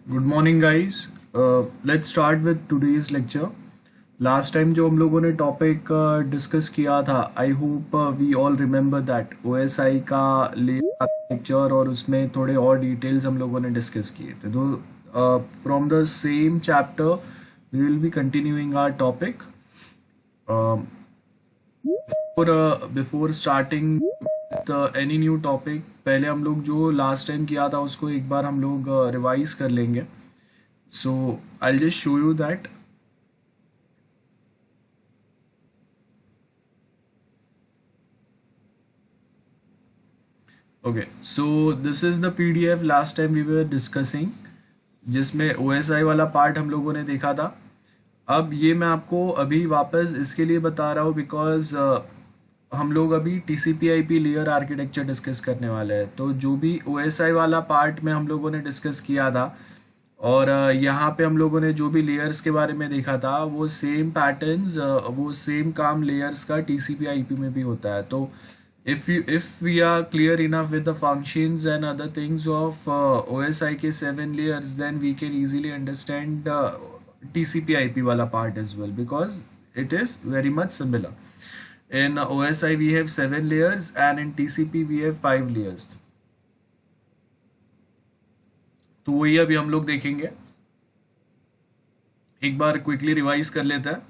Good morning guys. Let's start with today's lecture. Last time जो हम लोगों ने टॉपिक डिस्कस किया था, I hope we all remember that OSI का लेक्चर, और उसमें थोड़े और डिटेल्स हम लोगों ने डिस्कस किए थे। तो from the same chapter we will be continuing our topic. Before starting any new topic, पहले हम लोग जो लास्ट टाइम किया था उसको एक बार हम लोग रिवाइज कर लेंगे। So I'll just show you that. Okay, so this is the PDF last time we were discussing, जिसमें OSI वाला पार्ट हम लोगों ने देखा था। अब ये मैं आपको अभी वापस इसके लिए बता रहा हूँ बिकॉज हम लोग अभी TCP/IP लेयर आर्किटेक्चर डिस्कस करने वाले हैं। तो जो भी OSI वाला पार्ट में हम लोगों ने डिस्कस किया था, और यहाँ पे हम लोगों ने जो भी लेयर्स के बारे में देखा था, वो सेम पैटर्न्स, वो सेम काम लेयर्स का TCP/IP में भी होता है। तो if we are clear enough with the functions and other things of OSI के 7 layers, then we can easily understand TCP/IP वाला part as well, because it is very much similar. In OSI we have 7 layers and in TCP we have 5 layers. तो वही अभी हम लोग देखेंगे। एक बार quickly revise कर लेते हैं।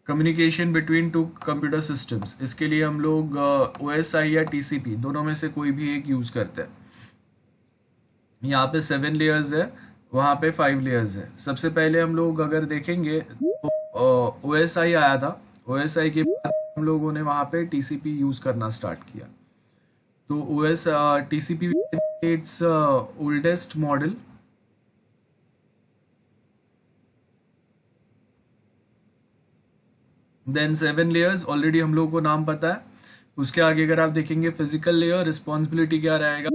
Communication between two computer systems, इसके लिए हम लोग OSI या TCP दोनों में से कोई भी एक यूज करते हैं। यहाँ पे 7 लेयर्स है, वहाँ पे 5 लेयर्स है। सबसे पहले हम लोग अगर देखेंगे तो OSI आया था। OSI के बाद हम लोगों ने वहाँ पे TCP यूज करना स्टार्ट किया। तो TCP it's oldest model. Then 7 layers already हम लोगों को नाम पता है। उसके आगे अगर आप देखेंगे फिजिकल लेयर, रिस्पॉन्सिबिलिटी क्या रहेगा,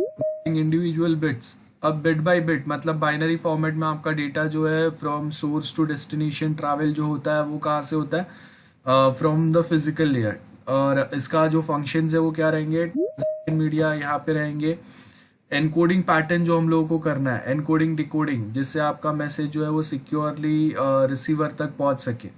इंडिविजुअल बिट्स। अब बिट बाय बिट मतलब बाइनरी फॉर्मेट में आपका डेटा जो है from source to destination travel जो होता है वो कहाँ से होता है, फ्रॉम द फिजिकल लेयर। और इसका जो फंक्शंस है वो क्या रहेंगे, मीडिया यहाँ पे रहेंगे। एनकोडिंग पैटर्न जो हम लोगों को करना है, एनकोडिंग डिकोडिंग, जिससे आपका मैसेज जो है वो सिक्योरली रिसीवर तक पहुंच सके।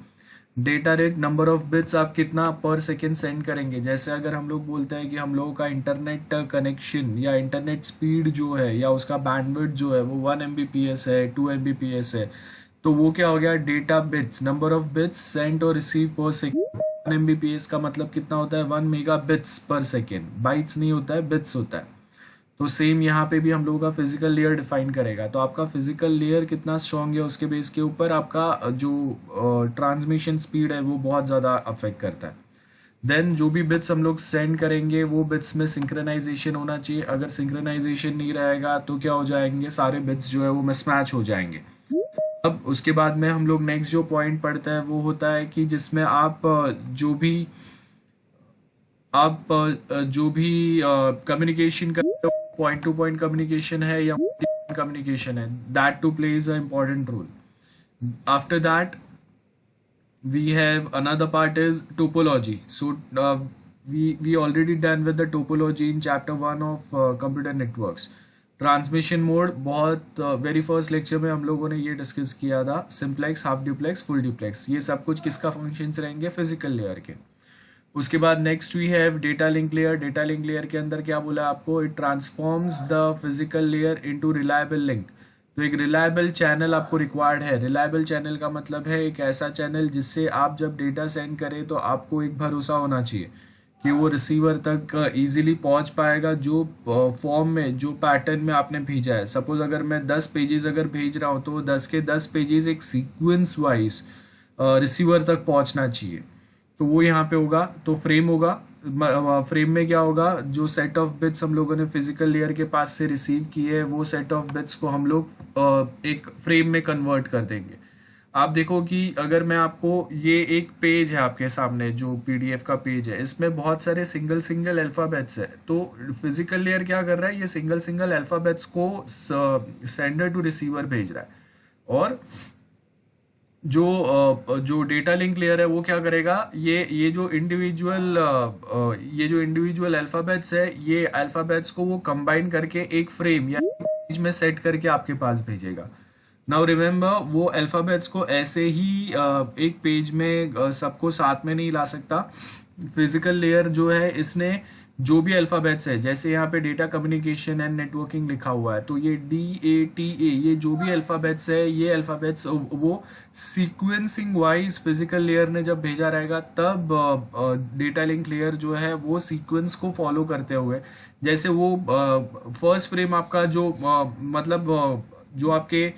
Data rate, number of bits आप कितना पर सेकेंड सेंड करेंगे। जैसे अगर हम लोग बोलते हैं कि हम लोगों का इंटरनेट कनेक्शन या इंटरनेट स्पीड जो है या उसका बैंडविड्थ जो है वो 1 Mbps है, 2 Mbps है, तो वो क्या हो गया, data bits, number of bits send और रिसीव पर सेकेंड। 1 Mbps का मतलब कितना होता है, 1 मेगा बिट्स पर सेकेंड। बाइट्स नहीं होता है, बिट्स होता है। तो सेम यहाँ पे भी हम लोगों का फिजिकल लेयर डिफाइन करेगा। तो आपका फिजिकल लेयर कितना स्ट्रांग है उसके बेस के ऊपर आपका जो ट्रांसमिशन स्पीड है वो बहुत ज़्यादा अफेक्ट करता है। देन जो भी बिट्स हम लोग सेंड करेंगे वो बिट्स में सिंक्रोनाइजेशन होना चाहिए। अगर सिंक्रोनाइजेशन नहीं रहेगा तो क्या हो जाएंगे, सारे बिट्स जो है वो मिसमैच हो जाएंगे। अब उसके बाद में हम लोग नेक्स्ट जो पॉइंट पढ़ते हैं वो होता है कि जिसमें आप जो भी कम्युनिकेशन कर, पॉइंट टू पॉइंट कम्युनिकेशन है या कम्युनिकेशन है, that too plays a important role. After that we have another part is topology. So we already done with the topology in chapter 1 of computer networks. Transmission mode बहुत very first lecture में हम लोगों ने ये discuss किया था। Simplex, half duplex, full duplex, ये सब कुछ किसका फंक्शंस रहेंगे, फिजिकल लेयर के। उसके बाद next we have data link layer. Data link layer के अंदर क्या बोला आपको, it transforms the physical layer into reliable link. तो एक रिलायबल चैनल आपको रिक्वायर्ड है। रिलायबल चैनल का मतलब है एक ऐसा चैनल जिससे आप जब डेटा सेंड करें तो आपको एक भरोसा होना चाहिए कि वो रिसीवर तक इजीली पहुंच पाएगा, जो फॉर्म में, जो पैटर्न में आपने भेजा है। सपोज अगर मैं 10 पेजेस अगर भेज रहा हूँ तो 10 के 10 पेजेस एक सीक्वेंस वाइज रिसीवर तक पहुंचना चाहिए। तो वो यहाँ पे होगा। तो फ्रेम होगा, फ्रेम में क्या होगा, जो सेट ऑफ बिट्स हम लोगों ने फिजिकल लेयर के पास से रिसीव किए है वो सेट ऑफ बिट्स को हम लोग एक फ्रेम में कन्वर्ट कर देंगे। आप देखो कि अगर मैं आपको, ये एक पेज है आपके सामने जो PDF का पेज है, इसमें बहुत सारे सिंगल सिंगल अल्फाबेट्स है। तो फिजिकल लेयर क्या कर रहा है, ये सिंगल सिंगल अल्फाबेट्स को सेंडर टू रिसीवर भेज रहा है। और जो डेटा लिंक लेयर है वो क्या करेगा, ये जो इंडिविजुअल अल्फाबेट्स है, ये अल्फाबेट्स को वो कंबाइन करके एक फ्रेम या पेज में सेट करके आपके पास भेजेगा। नाउ रिमेम्बर, वो अल्फ़ाबेट्स को ऐसे ही एक पेज में सबको साथ में नहीं ला सकता। फिजिकल लेयर जो है, इसने जो भी अल्फ़ाबेट्स है, जैसे यहाँ पे डेटा कम्युनिकेशन एंड नेटवर्किंग लिखा हुआ है, तो ये DATA, ये जो भी अल्फ़ाबेट्स है, ये अल्फ़ाबेट्स वो सीक्वेंसिंग वाइज फिजिकल लेयर ने जब भेजा रहेगा, तब डेटा लिंक लेयर जो है वो सीक्वेंस को फॉलो करते हुए, जैसे वो फर्स्ट फ्रेम आपका जो मतलब जो आपके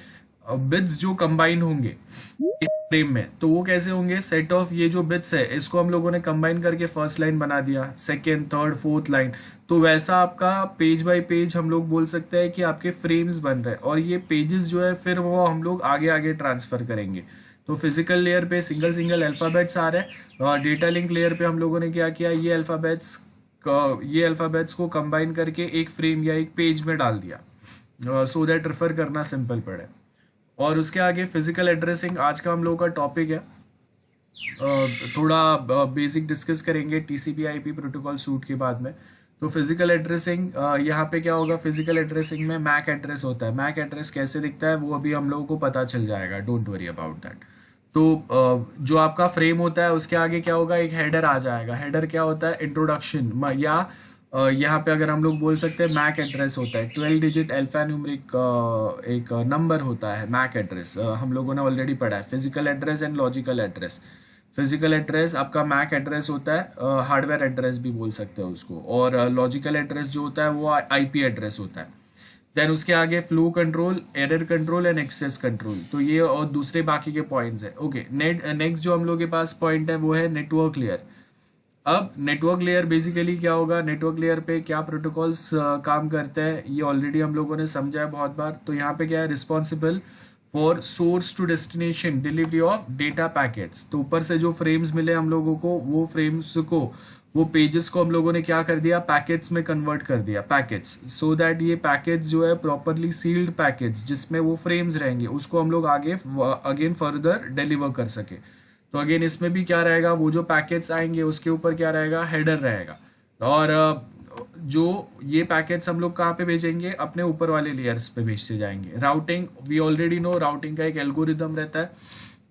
बिट्स जो कंबाइन होंगे एक फ्रेम में, तो वो कैसे होंगे, सेट ऑफ ये जो बिट्स है इसको हम लोगों ने कंबाइन करके फर्स्ट लाइन बना दिया, सेकेंड, थर्ड, फोर्थ लाइन। तो वैसा आपका पेज बाय पेज हम लोग बोल सकते हैं कि आपके फ्रेम्स बन रहे हैं, और ये पेजेस जो है फिर वो हम लोग आगे आगे ट्रांसफर करेंगे। तो फिजिकल लेयर पे सिंगल सिंगल अल्फ़ाबेट्स आ रहे हैं, और डेटा लिंक लेयर पे हम लोगों ने क्या किया, ये अल्फ़ाबेट्स को कंबाइन करके एक फ्रेम या एक पेज में डाल दिया, सो दैट रेफर करना सिंपल पड़े। और उसके आगे फिजिकल एड्रेसिंग आज का हम लोगों का टॉपिक है। थोड़ा बेसिक डिस्कस करेंगे TCP/IP प्रोटोकॉल सूट के बाद में। तो फिजिकल एड्रेसिंग, यहाँ पे क्या होगा, फिजिकल एड्रेसिंग में मैक एड्रेस होता है। मैक एड्रेस कैसे दिखता है वो अभी हम लोगों को पता चल जाएगा, डोंट वरी अबाउट दैट। तो जो आपका फ्रेम होता है उसके आगे क्या होगा, एक हेडर आ जाएगा। हेडर क्या होता है, इंट्रोडक्शन, या यहाँ पे अगर हम लोग बोल सकते हैं मैक एड्रेस होता है, 12 डिजिट अल्फा न्यूमेरिक एक नंबर होता है मैक एड्रेस। हम लोगों ने ऑलरेडी पढ़ा है physical address and logical address. Physical address आपका मैक एड्रेस होता है, हार्डवेयर एड्रेस भी बोल सकते हैं उसको, और लॉजिकल एड्रेस जो होता है वो IP एड्रेस होता है। देन उसके आगे flow control, error control and access control, तो ये और दूसरे बाकी के पॉइंट्स है। ओके, नेक्स्ट जो हम लोग के पास पॉइंट है वो है नेटवर्क लेयर। अब नेटवर्क लेयर बेसिकली क्या होगा, नेटवर्क लेयर पे क्या प्रोटोकॉल्स काम करते हैं ये ऑलरेडी हम लोगों ने समझा है बहुत बार। तो यहाँ पे क्या है, responsible for source to destination delivery of data packets. तो ऊपर से जो फ्रेम्स मिले हम लोगों को, वो फ्रेम्स को, वो पेजेस को हम लोगों ने क्या कर दिया, पैकेट्स में कन्वर्ट कर दिया, पैकेट्स, सो दैट ये पैकेट्स जो है प्रॉपरली सील्ड पैकेट्स जिसमें वो फ्रेम्स रहेंगे, उसको हम लोग आगे अगेन फर्दर डिलीवर कर सके। तो अगेन इसमें भी क्या रहेगा, वो जो पैकेट्स आएंगे उसके ऊपर क्या रहेगा, हेडर रहेगा। और जो ये पैकेट्स हम लोग कहाँ पे भेजेंगे, अपने ऊपर वाले लेयर्स पे भेजते जाएंगे। Routing, we already know, routing का एक एल्गोरिदम रहता है,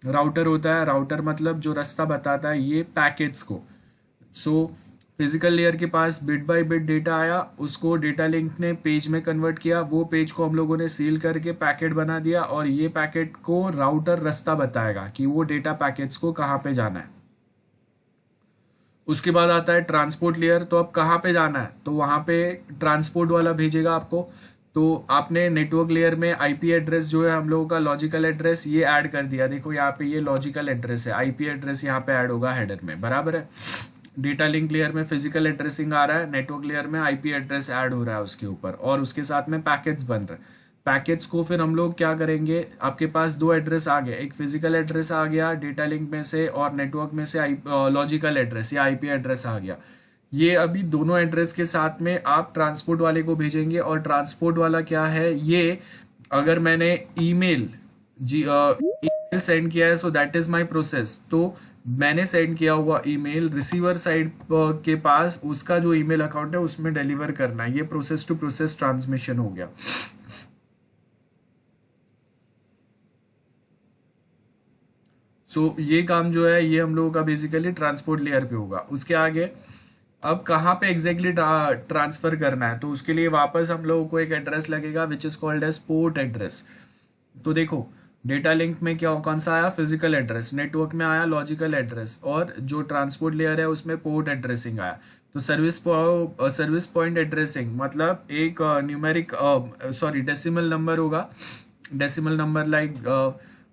राउटर होता है। राउटर मतलब जो रास्ता बताता है ये पैकेट्स को। सो फिजिकल लेयर के पास बिट बाय बिट डेटा आया, उसको डेटा लिंक ने पेज में कन्वर्ट किया, वो पेज को हम लोगों ने सील करके पैकेट बना दिया, और ये पैकेट को राउटर रास्ता बताएगा कि वो डेटा पैकेट्स को कहाँ पे जाना है। उसके बाद आता है ट्रांसपोर्ट लेयर। तो अब कहाँ पे जाना है, तो वहाँ पे ट्रांसपोर्ट वाला भेजेगा आपको। तो आपने नेटवर्क लेयर में IP एड्रेस जो है हम लोगों का, लॉजिकल एड्रेस ये ऐड कर दिया। देखो यहाँ पे ये लॉजिकल एड्रेस है, IP एड्रेस यहाँ पे ऐड होगा हेडर में, बराबर है। डेटा लिंक लेयर में फिजिकल एड्रेसिंग आ रहा है, नेटवर्क लेयर में IP एड्रेस ऐड हो रहा है उसके ऊपर, और उसके साथ में पैकेट्स बन रहे हैं। पैकेट्स को फिर हम लोग क्या करेंगे, आपके पास दो एड्रेस आ गए, एक फिजिकल एड्रेस आ गया डेटा लिंक में से, और नेटवर्क में से लॉजिकल एड्रेस या IP एड्रेस आ गया। ये अभी दोनों एड्रेस के साथ में आप ट्रांसपोर्ट वाले को भेजेंगे। और ट्रांसपोर्ट वाला क्या है, ये अगर मैंने ईमेल सेंड किया है, so that is my process. तो मैंने सेंड किया हुआ ईमेल रिसीवर साइड के पास उसका जो ईमेल अकाउंट है उसमें डिलीवर करना है, ये प्रोसेस टू प्रोसेस ट्रांसमिशन हो गया। सो ये काम जो है ये हम लोगों का बेसिकली ट्रांसपोर्ट लेयर पे होगा। उसके आगे अब कहाँ पे एग्जैक्टली ट्रांसफर करना है, तो उसके लिए वापस हम लोगों को एक एड्रेस लगेगा which is called as port address. तो देखो डेटा लिंक में क्या कौन सा आया, फिजिकल एड्रेस, नेटवर्क में आया लॉजिकल एड्रेस, और जो ट्रांसपोर्ट लेयर है उसमें पोर्ट एड्रेसिंग आया। तो सर्विस पॉइंट एड्रेसिंग मतलब एक न्यूमेरिक डेसिमल नंबर होगा, डेसिमल नंबर लाइक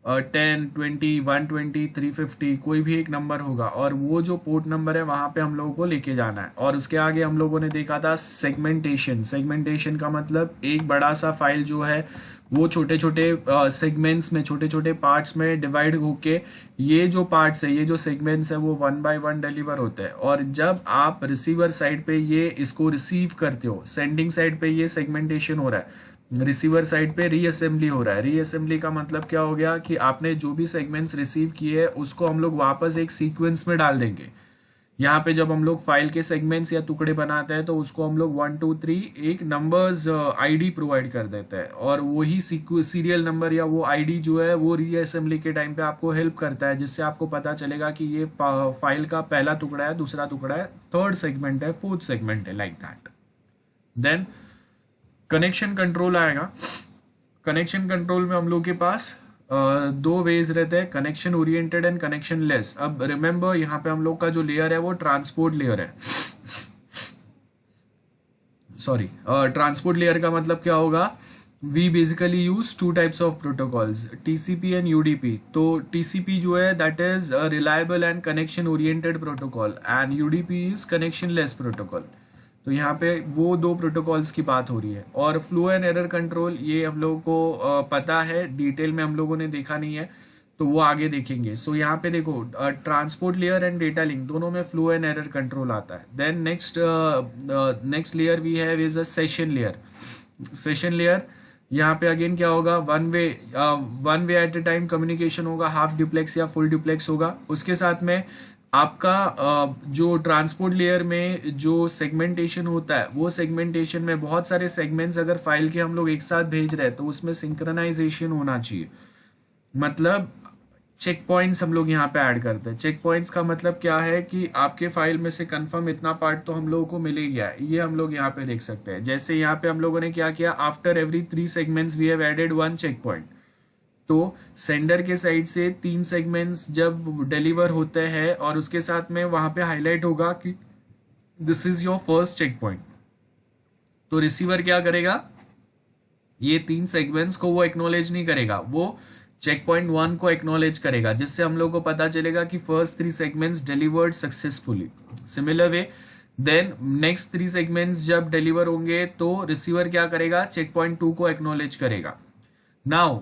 10, 20, 120, 350, कोई भी एक नंबर होगा, और वो जो पोर्ट नंबर है वहां पे हम लोगों को लेके जाना है। और उसके आगे हम लोगों ने देखा था सेगमेंटेशन। सेगमेंटेशन का मतलब एक बड़ा सा फाइल जो है वो छोटे छोटे सेगमेंट्स में, छोटे छोटे पार्ट्स में डिवाइड होके, ये जो पार्ट्स है, ये जो सेगमेंट्स है वो 1 बाय 1 डिलीवर होते हैं। और जब आप रिसीवर साइड पे ये इसको रिसीव करते हो, सेंडिंग साइड पे ये सेगमेंटेशन हो रहा है, रिसीवर साइड पे रीअसेंबली हो रहा है। रीअसेंबली का मतलब क्या हो गया कि आपने जो भी सेगमेंट्स रिसीव किए हैं उसको हम लोग वापस एक सीक्वेंस में डाल देंगे। यहाँ पे जब हम लोग फाइल के सेगमेंट्स या टुकड़े बनाते हैं तो उसको हम लोग 1 2 3 एक नंबर्स आईडी प्रोवाइड कर देते हैं, और वही सीरियल नंबर या वो आईडी जो है वो रीअसेंबली के टाइम पे आपको हेल्प करता है, जिससे आपको पता चलेगा कि ये फाइल का पहला टुकड़ा है, दूसरा टुकड़ा है, थर्ड सेगमेंट है, फोर्थ सेगमेंट है, like that. Then connection control आएगा। कनेक्शन कंट्रोल में हम लोग के पास दो वेज रहते हैं, connection oriented and connection less. अब रिमेंबर यहाँ पे हम लोग का जो लेयर है वो ट्रांसपोर्ट लेयर है। सॉरी, ट्रांसपोर्ट लेयर का मतलब क्या होगा, we basically use two types of protocols, TCP and UDP. तो टीसीपी जो है that is reliable and connection oriented protocol, and UDP is connection less protocol. तो यहाँ पे वो दो प्रोटोकॉल्स की बात हो रही है। और फ्लो एंड एरर कंट्रोल ये हम लोगों को पता है, डिटेल में हम लोगों ने देखा नहीं है, तो वो आगे देखेंगे। सो यहाँ पे देखो transport layer and data link दोनों में फ्लो एंड एरर कंट्रोल आता है। Then next layer we have is a session layer. Session layer यहाँ पे अगेन क्या होगा, one way at a time communication होगा, हाफ ड्यूप्लेक्स या फुल ड्यूप्लेक्स होगा। उसके साथ में आपका जो ट्रांसपोर्ट लेयर में जो सेगमेंटेशन होता है, वो सेगमेंटेशन में बहुत सारे सेगमेंट्स अगर फाइल के हम लोग एक साथ भेज रहे हैं तो उसमें सिंक्रोनाइजेशन होना चाहिए। मतलब चेक पॉइंट्स हम लोग यहाँ पे ऐड करते हैं। चेक पॉइंट्स का मतलब क्या है कि आपके फाइल में से कंफर्म इतना पार्ट तो हम लोगों को मिल ही गया है, ये हम लोग यहाँ पे देख सकते हैं। जैसे यहाँ पे हम लोगों ने क्या किया, after every 3 segments we have added 1 check point. तो सेंडर के साइड से 3 सेगमेंट्स जब डिलीवर होते हैं और उसके साथ में वहां पे हाईलाइट होगा कि this is your first check point, तो रिसीवर क्या करेगा, ये 3 सेगमेंट्स को वो एक्नॉलेज नहीं करेगा, वो चेक पॉइंट 1 को एक्नॉलेज करेगा, जिससे हम लोग को पता चलेगा कि first 3 segments delivered successfully. Similar way then next 3 segments जब डिलीवर होंगे तो रिसीवर क्या करेगा, चेक पॉइंट 2 को एक्नॉलेज करेगा। नाउ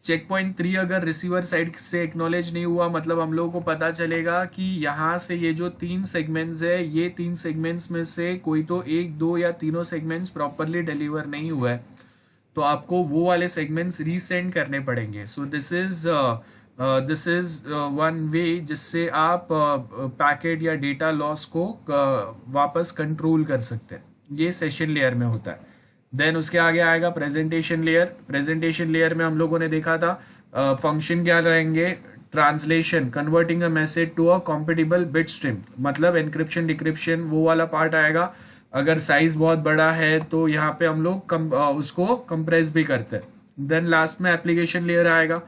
चेक पॉइंट 3 अगर रिसीवर साइड से एक्नॉलेज नहीं हुआ, मतलब हम लोगों को पता चलेगा कि यहाँ से ये जो 3 सेगमेंट्स है, ये 3 सेगमेंट्स में से कोई तो 1 2 या तीनों सेगमेंट्स प्रॉपरली डिलीवर नहीं हुआ है, तो आपको वो वाले सेगमेंट्स रीसेंड करने पड़ेंगे। So this is one way जिससे आप पैकेट या डेटा लॉस को वापस कंट्रोल कर सकते हैं। ये सेशन लेयर में होता है। देन उसके आगे आएगा प्रेजेंटेशन लेयर। प्रेजेंटेशन लेयर में हम लोगों ने देखा था फंक्शन क्या रहेंगे, translation, converting a message to a compatible bit stream, मतलब एनक्रिप्शन डिक्रिप्शन वो वाला पार्ट आएगा। अगर साइज बहुत बड़ा है तो यहाँ पे हम लोग उसको कंप्रेस भी करते हैं। देन लास्ट में एप्लीकेशन लेयर आएगा।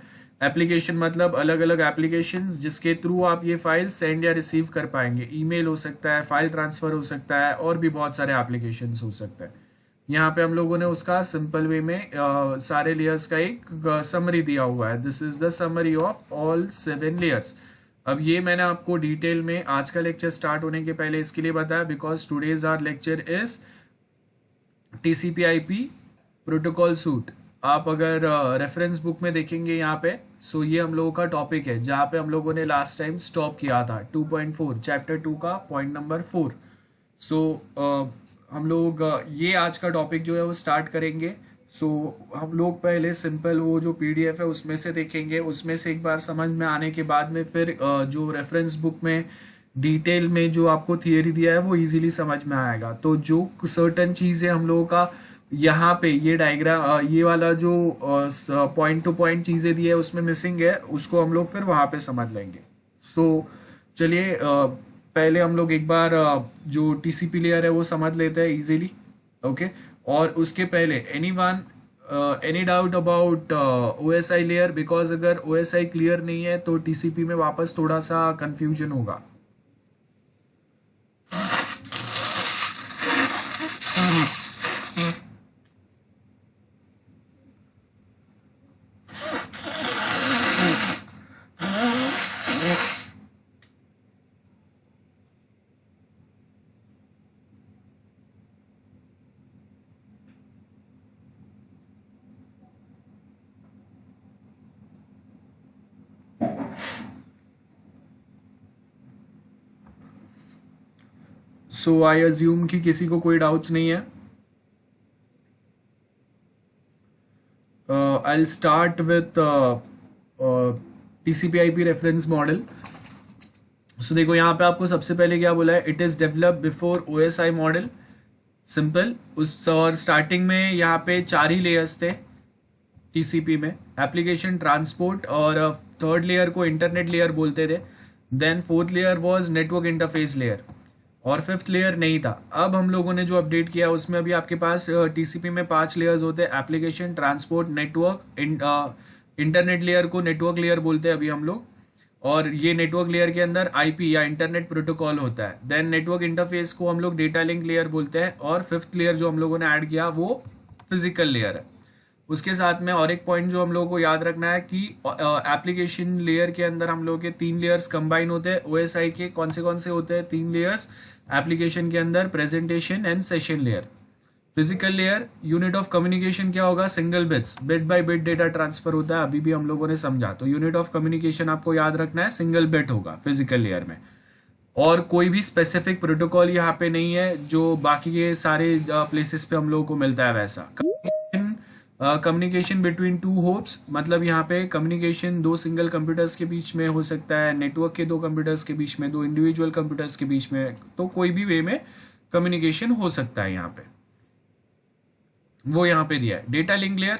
एप्लीकेशन मतलब अलग अलग एप्लीकेशन जिसके थ्रू आप ये फाइल सेंड या रिसीव कर पाएंगे। ईमेल हो सकता है, फाइल ट्रांसफर हो सकता है, और भी बहुत सारे एप्लीकेशन हो सकते हैं। यहाँ पे हम लोगों ने उसका सिंपल वे में सारे लेयर्स का एक समरी दिया हुआ है। This is the summary of all 7 layers. अब ये मैंने आपको डिटेल में आज का लेक्चर स्टार्ट होने के पहले इसके लिए बताया because today's our lecture is TCP/IP protocol suite. आप अगर रेफरेंस बुक में देखेंगे यहाँ पे, सो ये हम लोगों का टॉपिक है जहाँ पे हम लोगों ने लास्ट टाइम स्टॉप किया था 2.4 चैप्टर 2 का पॉइंट नंबर 4। सो हम लोग ये आज का टॉपिक जो है वो स्टार्ट करेंगे। सो हम लोग पहले सिंपल वो जो PDF है उसमें से देखेंगे, उसमें से एक बार समझ में आने के बाद में फिर जो रेफरेंस बुक में डिटेल में जो आपको थियरी दिया है वो इजीली समझ में आएगा। तो जो सर्टन चीज़ें हम लोगों का यहाँ पे ये डायग्राम ये वाला जो पॉइंट टू पॉइंट चीज़ें दी है उसमें मिसिंग है, उसको हम लोग फिर वहाँ पे समझ लेंगे। सो चलिए पहले हम लोग एक बार जो TCP लेयर है वो समझ लेते हैं इजीली, ओके। और उसके पहले any doubt about OSI layer, because अगर OSI क्लियर नहीं है तो TCP में वापस थोड़ा सा कंफ्यूजन होगा। सो आई अज्यूम कि किसी को कोई डाउट्स नहीं है। I'll start with TCP/IP reference model. सो देखो यहाँ पे आपको सबसे पहले क्या बोला है, it is develop before OSI model, simple. उस और स्टार्टिंग में यहाँ पे 4 ही लेयर्स थे TCP में, एप्लीकेशन, ट्रांसपोर्ट, और थर्ड लेयर को इंटरनेट लेयर बोलते थे। Then fourth layer was network interface layer, और फिफ्थ लेयर नहीं था। अब हम लोगों ने जो अपडेट किया उसमें अभी आपके पास TCP में 5 लेयर्स होते हैं, application, transport, network, internet layer को नेटवर्क लेयर बोलते हैं अभी हम लोग। और ये नेटवर्क लेयर के अंदर IP या इंटरनेट प्रोटोकॉल होता है। देन नेटवर्क इंटरफेस को हम लोग डेटा लिंक लेयर बोलते हैं, और फिफ्थ लेयर जो हम लोगों ने ऐड किया वो फिजिकल लेयर है। उसके साथ में और एक पॉइंट जो हम लोगों को याद रखना है कि एप्लीकेशन लेयर के अंदर हम लोग के 3 लेयर्स कंबाइन होते हैं OSI के। कौन से होते हैं 3 लेयर्स एप्लीकेशन के अंदर? Presentation and session layer. Physical layer, unit of communication क्या होगा? Single bits, bit by bit data transfer होता है, अभी भी हम लोगों ने समझा। तो यूनिट ऑफ कम्युनिकेशन आपको याद रखना है, सिंगल बिट होगा फिजिकल लेयर में। और कोई भी स्पेसिफिक प्रोटोकॉल यहाँ पे नहीं है जो बाकी के सारे प्लेसेस पे हम लोगों को मिलता है वैसा। कम्युनिकेशन बिटवीन टू होप्स, मतलब यहाँ पे कम्युनिकेशन 2 सिंगल कंप्यूटर्स के बीच में हो सकता है, नेटवर्क के 2 कंप्यूटर्स के बीच में, 2 इंडिविजुअल कंप्यूटर्स के बीच में, तो कोई भी वे में कम्युनिकेशन हो सकता है यहाँ पे, वो यहाँ पे दिया है। डेटा लिंक लेयर,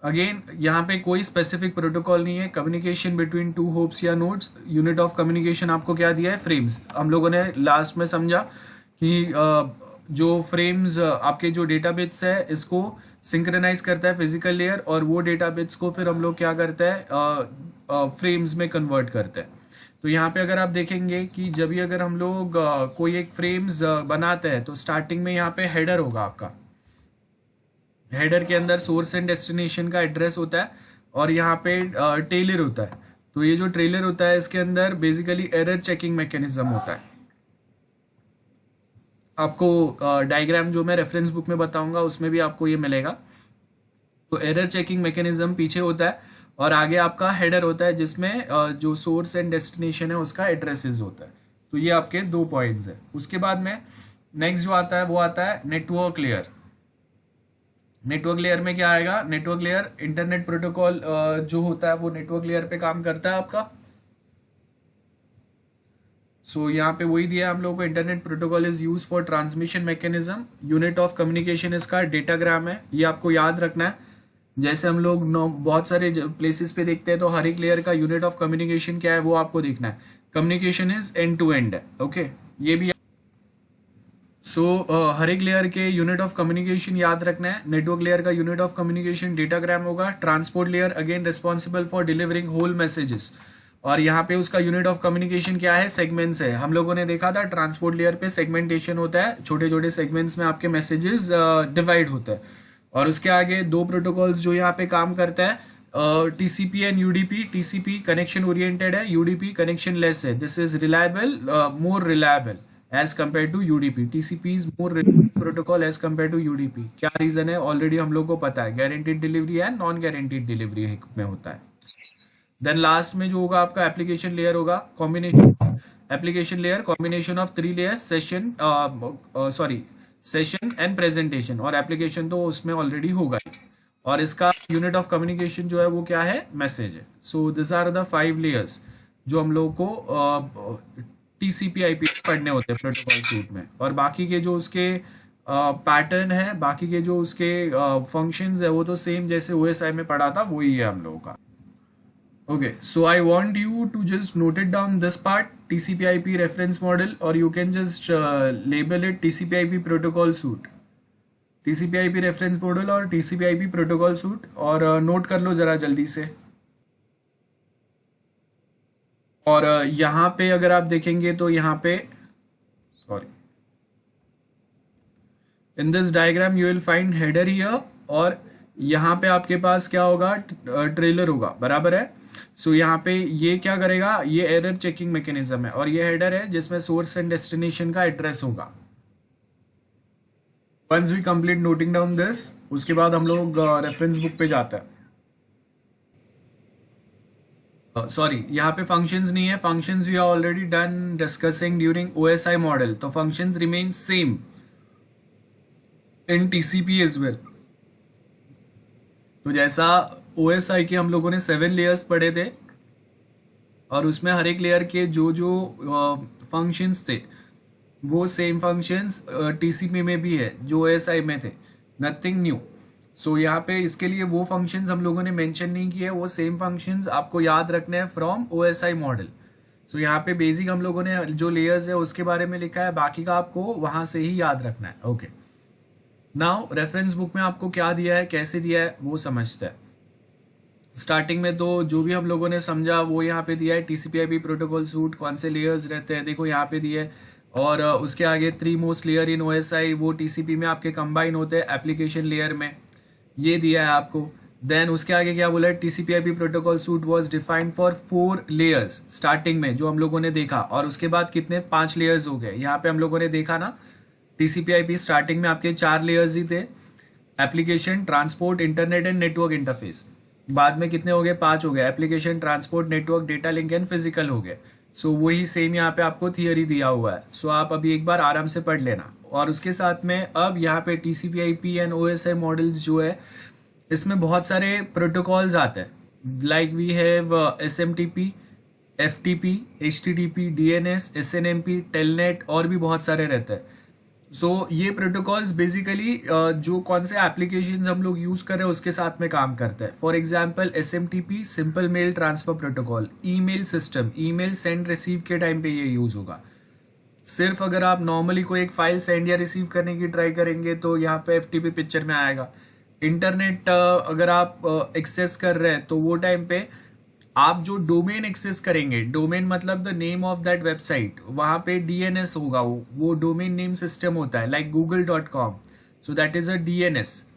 अगेन यहाँ पे कोई स्पेसिफिक प्रोटोकॉल नहीं है, कम्युनिकेशन बिटवीन टू होप्स या नोड्स। यूनिट ऑफ कम्युनिकेशन आपको क्या दिया है? फ्रेम्स। हम लोगों ने लास्ट में समझा कि जो फ्रेम्स आपके जो डेटा बिट्स है इसको सिंक्रोनाइज करता है फिजिकल लेयर, और वो डेटा बिट्स को फिर हम लोग क्या करते हैं? फ्रेम्स में कन्वर्ट करते हैं। तो यहाँ पे अगर आप देखेंगे कि जब भी अगर हम लोग कोई एक फ्रेम्स बनाते हैं तो स्टार्टिंग में यहाँ पे हेडर होगा आपका। हेडर के अंदर सोर्स एंड डेस्टिनेशन का एड्रेस होता है, और यहाँ पे टेलर होता है। तो ये जो ट्रेलर होता है इसके अंदर बेसिकली एरर चेकिंग मैकेनिज्म होता है। आपको डायग्राम जो मैं रेफरेंस बुक में बताऊंगा उसमें भी आपको ये मिलेगा। तो एरर चेकिंग मैकेनिज्म पीछे होता है, और आगे आपका हेडर होता है जिसमें जो सोर्स एंड डेस्टिनेशन है उसका एड्रेसेस होता है। तो ये आपके 2 पॉइंट्स है। उसके बाद में नेक्स्ट जो आता है वो आता है नेटवर्क लेयर। नेटवर्क लेयर में क्या आएगा? नेटवर्क लेयर इंटरनेट प्रोटोकॉल जो होता है वो नेटवर्क लेयर पे काम करता है आपका। सो यहाँ पे वही दिया है हम लोगों को, internet protocol is use for transmission mechanism. Unit of communication इसका डेटाग्राम है, ये आपको याद रखना है। जैसे हम लोग बहुत सारे प्लेसेस पे देखते हैं तो हर एक लेयर का यूनिट ऑफ कम्युनिकेशन क्या है वो आपको देखना है। Communication is end to end है, ओके, ये भी। सो हर एक लेयर के यूनिट ऑफ कम्युनिकेशन याद रखना है। नेटवर्क लेयर का यूनिट ऑफ कम्युनिकेशन डेटाग्राम होगा। Transport layer again responsible for delivering whole messages, और यहाँ पे उसका यूनिट ऑफ कम्युनिकेशन क्या है? सेगमेंट्स है। हम लोगों ने देखा था ट्रांसपोर्ट लेयर पे सेगमेंटेशन होता है, छोटे छोटे सेगमेंट्स में आपके मैसेजेस डिवाइड होते हैं। और उसके आगे 2 प्रोटोकॉल्स जो यहाँ पे काम करता है, TCP and UDP। TCP connection oriented है, UDP कनेक्शन लेस है। This is reliable, more reliable as compare to UDP। TCP is more protocol as compare to UDP। क्या रीजन है? ऑलरेडी हम लोग को पता है, guaranteed delivery and non guaranteed delivery में होता है। देन लास्ट में जो होगा आपका एप्लीकेशन लेयर होगा, combination application layer, combination of 3 layers, session and presentation, और एप्लीकेशन तो उसमें ऑलरेडी होगा ही। और इसका यूनिट ऑफ कम्युनिकेशन जो है वो क्या है? मैसेज है। So this are the 5 layers जो हम लोग को TCP/IP पढ़ने होते हैं प्रोटोकॉल सूट में। और बाकी के जो उसके पैटर्न है, बाकी के जो उसके फंक्शंस है वो तो सेम जैसे OSI में पढ़ा था वही है हम लोगों का। Okay, so I want you to just note it down this part, TCP/IP reference model, or you can just label it TCP/IP protocol suite, TCP/IP reference model और TCP/IP protocol suite, और नोट कर लो जरा जल्दी से। और यहाँ पे अगर आप देखेंगे तो यहाँ पे, sorry, in this diagram you will find header here, और यहाँ पे आपके पास क्या होगा? ट्रेलर होगा, बराबर है। सो यहाँ पे ये क्या करेगा? ये एरर चेकिंग मैकेनिज्म है, और ये हेडर है जिसमें सोर्स एंड डेस्टिनेशन का एड्रेस होगा। Once we complete noting down this, उसके बाद हम लोग रेफरेंस बुक पे जाते हैं। सॉरी, यहाँ पे फंक्शंस नहीं है, functions we are already done discussing during OSI model, तो functions remain same in TCP as well. तो जैसा OSI के हम लोगों ने 7 लेयर्स पढ़े थे, और उसमें हर एक लेयर के जो जो फंक्शंस थे वो सेम फंक्शंस टीसीपी में भी है जो ओएसआई में थे, नथिंग न्यू। सो यहाँ पे इसके लिए वो फंक्शंस हम लोगों ने मेंशन नहीं किए, वो सेम फंक्शंस आपको याद रखने हैं फ्रॉम ओएसआई मॉडल। सो यहाँ पे बेसिक हम लोगों ने जो लेयर्स है उसके बारे में लिखा है, बाकी का आपको वहां से ही याद रखना है। ओके, नाउ रेफरेंस बुक में आपको क्या दिया है, कैसे दिया है, वो समझते हैं। स्टार्टिंग में तो जो भी हम लोगों ने समझा वो यहाँ पे दिया है, टीसीपी/आईपी प्रोटोकॉल सूट कौन से लेयर्स रहते हैं देखो यहाँ पे दिए है। और उसके आगे 3 मोस्ट लेयर इन ओएसआई, वो टीसीपी में आपके कंबाइन होते हैं एप्लीकेशन लेयर में, ये दिया है आपको। देन उसके आगे क्या बोला है, टीसीपी/आईपी protocol suit was defined for 4 layers starting में जो हम लोगों ने देखा, और उसके बाद कितने 5 लेयर्स हो गए। यहाँ पे हम लोगों ने देखा ना, टीसीपी/आईपी स्टार्टिंग में आपके 4 लेयर्स ही थे, application, transport, internet and network interface. बाद में कितने हो गए, 5 हो गए, application, transport, network, data link and physical हो गए। सो वही सेम यहाँ पे आपको थियरी दिया हुआ है। सो आप अभी एक बार आराम से पढ़ लेना। और उसके साथ में अब यहाँ पे टीसीपी/आईपी एंड ओएसआई मॉडल्स जो है इसमें बहुत सारे प्रोटोकॉल्स आते हैं, like we have SMTP, FTP, HTTP, DNS, SNMP, Telnet और भी बहुत सारे रहते हैं। सो ये प्रोटोकॉल्स बेसिकली जो कौन से एप्लीकेशन हम लोग यूज कर रहे हैं उसके साथ में काम करते हैं। For example SMTP, simple mail transfer protocol, email system, email send receive के टाइम पे ये यूज होगा। सिर्फ अगर आप नॉर्मली कोई एक फाइल सेंड या रिसीव करने की ट्राई करेंगे तो यहाँ पे एफटीपी पिक्चर में आएगा। इंटरनेट अगर आप एक्सेस कर रहे हैं तो वो टाइम पे आप जो डोमेन एक्सेस करेंगे, डोमेन मतलब the name of that website, वहां पे डीएनएस होगा, वो डोमेन नेम सिस्टम होता है, like google.com, so that is a DNS.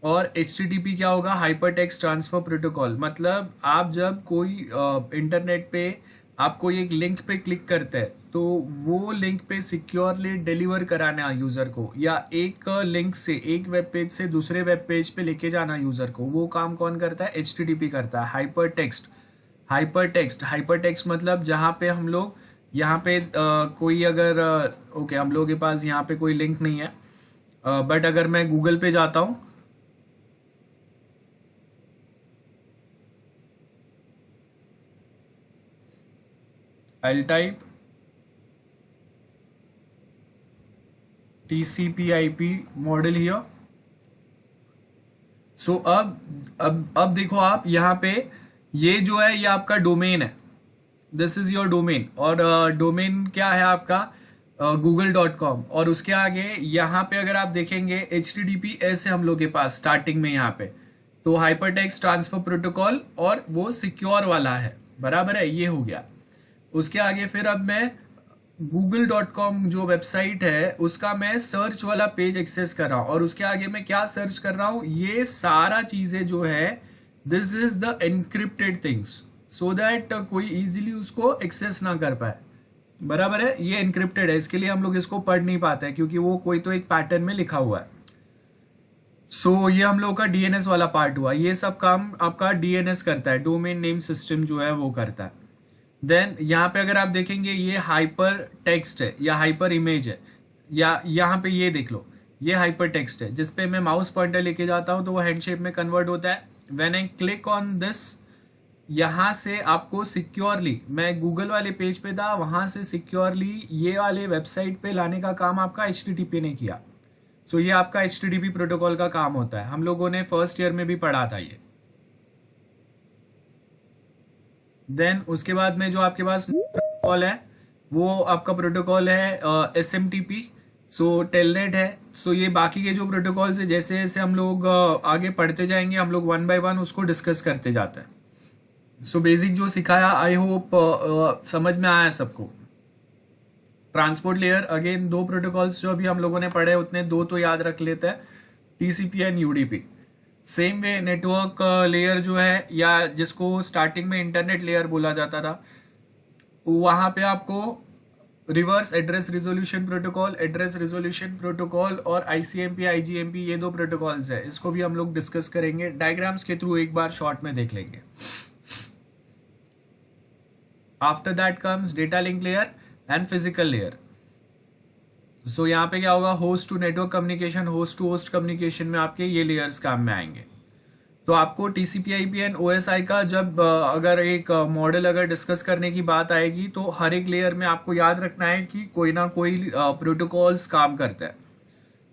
और एचटीटीपी क्या होगा, हाइपर टेक्स्ट ट्रांसफर प्रोटोकॉल, मतलब आप जब कोई इंटरनेट पे आप कोई एक लिंक पे क्लिक करते हैं तो वो लिंक पे सिक्योरली डिलीवर कराना यूजर को, या एक लिंक से, एक वेब पेज से दूसरे वेब पेज पे लेके जाना यूजर को, वो काम कौन करता है, एचटीटीपी करता है। हाइपर टेक्स्ट मतलब जहाँ पे हम लोग यहाँ पे कोई अगर ओके हम लोग के पास यहाँ पे कोई लिंक नहीं है, बट अगर मैं गूगल पे जाता हूँ, I'll type TCP/IP model here. सो अब देखो आप यहाँ पे, ये जो है ये आपका डोमेन है, दिस इज योर डोमेन। और डोमेन क्या है आपका, google.com। और उसके आगे यहाँ पे अगर आप देखेंगे HTTPS है हम लोग के पास स्टार्टिंग में यहाँ पे, तो हाइपर टेक्स्ट ट्रांसफर प्रोटोकॉल, और वो सिक्योर वाला है, बराबर है, ये हो गया। उसके आगे फिर अब मैं google.com जो वेबसाइट है उसका मैं सर्च वाला पेज एक्सेस कर रहा हूँ, और उसके आगे मैं क्या सर्च कर रहा हूँ, ये सारा चीजें जो है this is the encrypted things, so that कोई इजीली उसको एक्सेस ना कर पाए, बराबर है। ये एनक्रिप्टेड है, इसके लिए हम लोग इसको पढ़ नहीं पाते हैं क्योंकि वो कोई तो एक पैटर्न में लिखा हुआ है। सो ये हम लोग का डीएनएस वाला पार्ट हुआ, ये सब काम आपका डीएनएस करता है, डोमेन नेम सिस्टम जो है वो करता है। देन यहाँ पे अगर आप देखेंगे ये हाइपर टेक्स्ट है या हाइपर इमेज है, या यहाँ पे ये देख लो, ये हाइपर टेक्स्ट है जिसपे मैं माउस पॉइंटर लेके जाता हूँ तो वो हैंड शेप में कन्वर्ट होता है। When I click on this, यहाँ से आपको सिक्योरली, मैं गूगल वाले पेज पे था, वहां से सिक्योरली ये वाले वेबसाइट पे लाने का काम आपका एचटीटीपी ने किया। सो ये आपका एचटीटीपी प्रोटोकॉल का काम होता है, हम लोगों ने फर्स्ट ईयर में भी पढ़ा था ये। देन उसके बाद में जो आपके पास प्रोटोकॉल है वो आपका प्रोटोकॉल है एसएमटीपी, सो टेलनेट है। सो ये बाकी के जो प्रोटोकॉल्स है, जैसे जैसे हम लोग आगे पढ़ते जाएंगे, हम लोग 1 बाय 1 उसको डिस्कस करते जाते हैं। सो बेसिक जो सिखाया आई होप समझ में आया सबको। ट्रांसपोर्ट लेयर, अगेन 2 प्रोटोकॉल्स जो अभी हम लोगों ने पढ़े उतने 2 तो याद रख लेते हैं, TCP and UDP. Same way network layer जो है, या जिसको स्टार्टिंग में इंटरनेट लेयर बोला जाता था, वहां पे आपको रिवर्स एड्रेस रिजोल्यूशन प्रोटोकॉल और आईसीएमपी आईजीएमपी, ये 2 प्रोटोकॉल्स है, इसको भी हम लोग डिस्कस करेंगे डायग्राम्स के थ्रू, एक बार शॉर्ट में देख लेंगे। After that comes data link layer and physical layer. So यहाँ पे क्या होगा, host to network communication, host to host communication में आपके ये लेयर्स काम में आएंगे। तो आपको TCP/IP एंड OSI का जब अगर एक मॉडल अगर डिस्कस करने की बात आएगी तो हर एक लेयर में आपको याद रखना है कि कोई ना कोई प्रोटोकॉल्स काम करता है।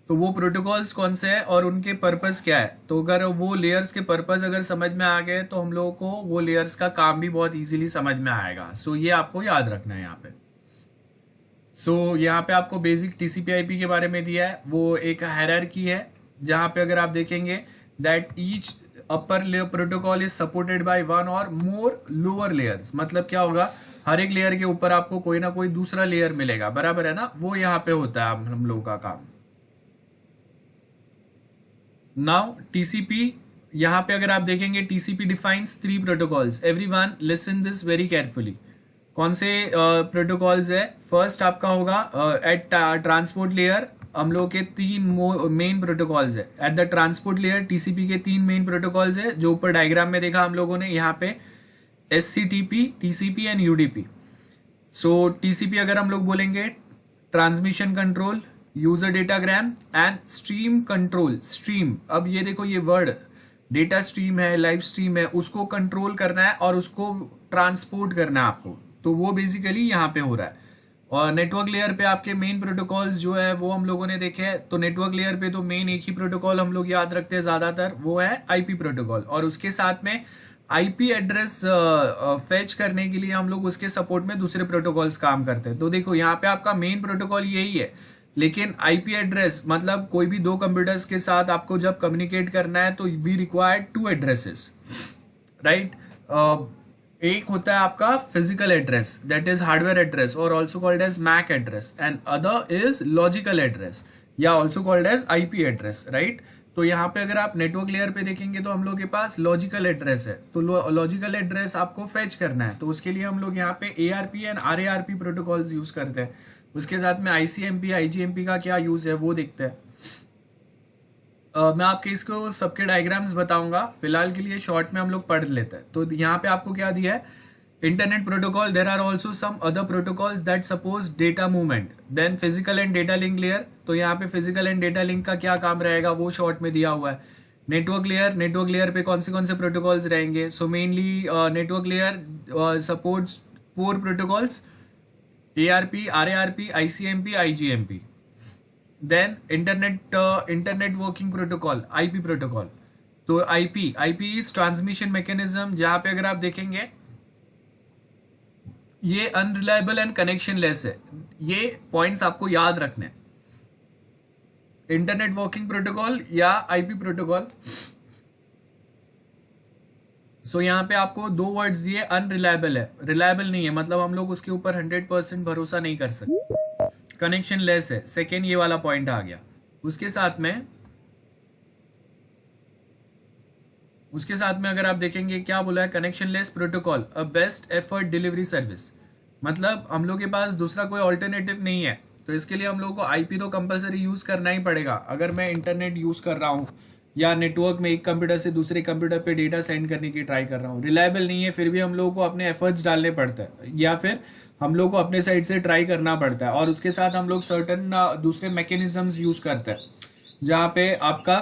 तो वो प्रोटोकॉल्स कौन से हैं और उनके पर्पस क्या है, तो अगर वो लेयर्स के पर्पस अगर समझ में आ गए तो हम लोगों को वो लेयर्स का काम भी बहुत इजीली समझ में आएगा। सो ये आपको याद रखना है यहाँ पे। यहाँ पे आपको बेसिक TCP/IP के बारे में दिया है। वो एक हायरार्की है जहाँ पे अगर आप देखेंगे that each upper layer protocol is supported by one और मोर लोअर लेयर्स। मतलब क्या होगा, हर एक लेयर के ऊपर आपको कोई ना कोई दूसरा लेयर मिलेगा, बराबर है ना। वो यहाँ पे होता है हम लोगों का काम। नाउ TCP, यहाँ पे अगर आप देखेंगे TCP defines 3 protocols. Everyone listen this very carefully. कौन से प्रोटोकॉल्स है? फर्स्ट आपका होगा एट ट्रांसपोर्ट लेयर हम लोग के 3 मेन प्रोटोकॉल्स है। At the transport layer TCP के 3 मेन प्रोटोकॉल्स है जो ऊपर डायग्राम में देखा हम लोगों ने। यहाँ पे SCTP, TCP and UDP। TCP अगर हम लोग बोलेंगे transmission control, user datagram and stream control. Stream, अब ये देखो ये वर्ड डेटा स्ट्रीम है, लाइव स्ट्रीम है, उसको कंट्रोल करना है और उसको ट्रांसपोर्ट करना है आपको। तो वो बेसिकली यहाँ पे हो रहा है। और नेटवर्क लेयर पे आपके मेन प्रोटोकॉल्स जो है वो हम लोगों ने देखे हैं। तो नेटवर्क लेयर पे तो मेन एक ही प्रोटोकॉल हम लोग याद रखते हैं ज्यादातर, वो है IP प्रोटोकॉल। और उसके साथ में IP एड्रेस फेच करने के लिए हम लोग उसके सपोर्ट में दूसरे प्रोटोकॉल्स काम करते हैं। तो देखो यहाँ पे आपका मेन प्रोटोकॉल यही है, लेकिन IP एड्रेस मतलब कोई भी 2 कंप्यूटर्स के साथ आपको जब कम्युनिकेट करना है तो वी रिक्वायर 2 एड्रेसेस, राइट। एक होता है आपका physical address, that is hardware address और also called as MAC address, and other is logical address या also called as IP address, right. तो यहाँ पे अगर आप नेटवर्क लेयर पे देखेंगे तो हम लोग के पास लॉजिकल एड्रेस है। तो लॉजिकल एड्रेस आपको फेच करना है, तो उसके लिए हम लोग यहाँ पे ARP and RARP protocols use करते हैं। उसके साथ में ICMP IGMP का क्या यूज है वो देखते हैं। मैं आपके इसको सबके डायग्राम्स बताऊंगा, फिलहाल के लिए शॉर्ट में हम लोग पढ़ लेते हैं। तो यहाँ पे आपको क्या दिया है, internet protocol, there are also some other protocols that suppose data movement, then physical and data link layer. तो यहाँ पे फिजिकल एंड डेटा लिंक का क्या काम रहेगा वो शॉर्ट में दिया हुआ है। नेटवर्क लेयर पे कौन से प्रोटोकॉल्स रहेंगे? So mainly network layer supports 4 protocols, ARP, RARP, ICMP, IGMP। Then internet working protocol, IP protocol. तो IP इज ट्रांसमिशन मैकेनिज्म, जहां पे अगर आप देखेंगे ये अनरिलायबल एंड कनेक्शन लेस है। ये पॉइंट्स आपको याद रखने हैं, इंटरनेट वर्किंग प्रोटोकॉल या IP प्रोटोकॉल। यहाँ पे आपको 2 वर्ड्स दिए, अनरिलायबल है, रिलायबल नहीं है, मतलब हम लोग उसके ऊपर 100% भरोसा नहीं कर सकते। कनेक्शन लेस है, सेकेंड ये वाला पॉइंट आ गया। उसके साथ में अगर आप देखेंगे क्या बोला है, connection less protocol a best effort delivery service. मतलब हम लोग के पास दूसरा कोई ऑल्टरनेटिव नहीं है, तो इसके लिए हम लोग को IP तो कंपलसरी यूज करना ही पड़ेगा। अगर मैं इंटरनेट यूज कर रहा हूँ या नेटवर्क में एक कंप्यूटर से दूसरे कंप्यूटर पे डेटा सेंड करने की ट्राई कर रहा हूँ, रिलायबल नहीं है, फिर भी हम लोगों को अपने एफर्ट्स डालने पड़ते हैं या फिर हम लोग को अपने साइड से ट्राई करना पड़ता है। और उसके साथ हम लोग सर्टन दूसरे मैकेनिज्म्स यूज करते हैं जहाँ पे आपका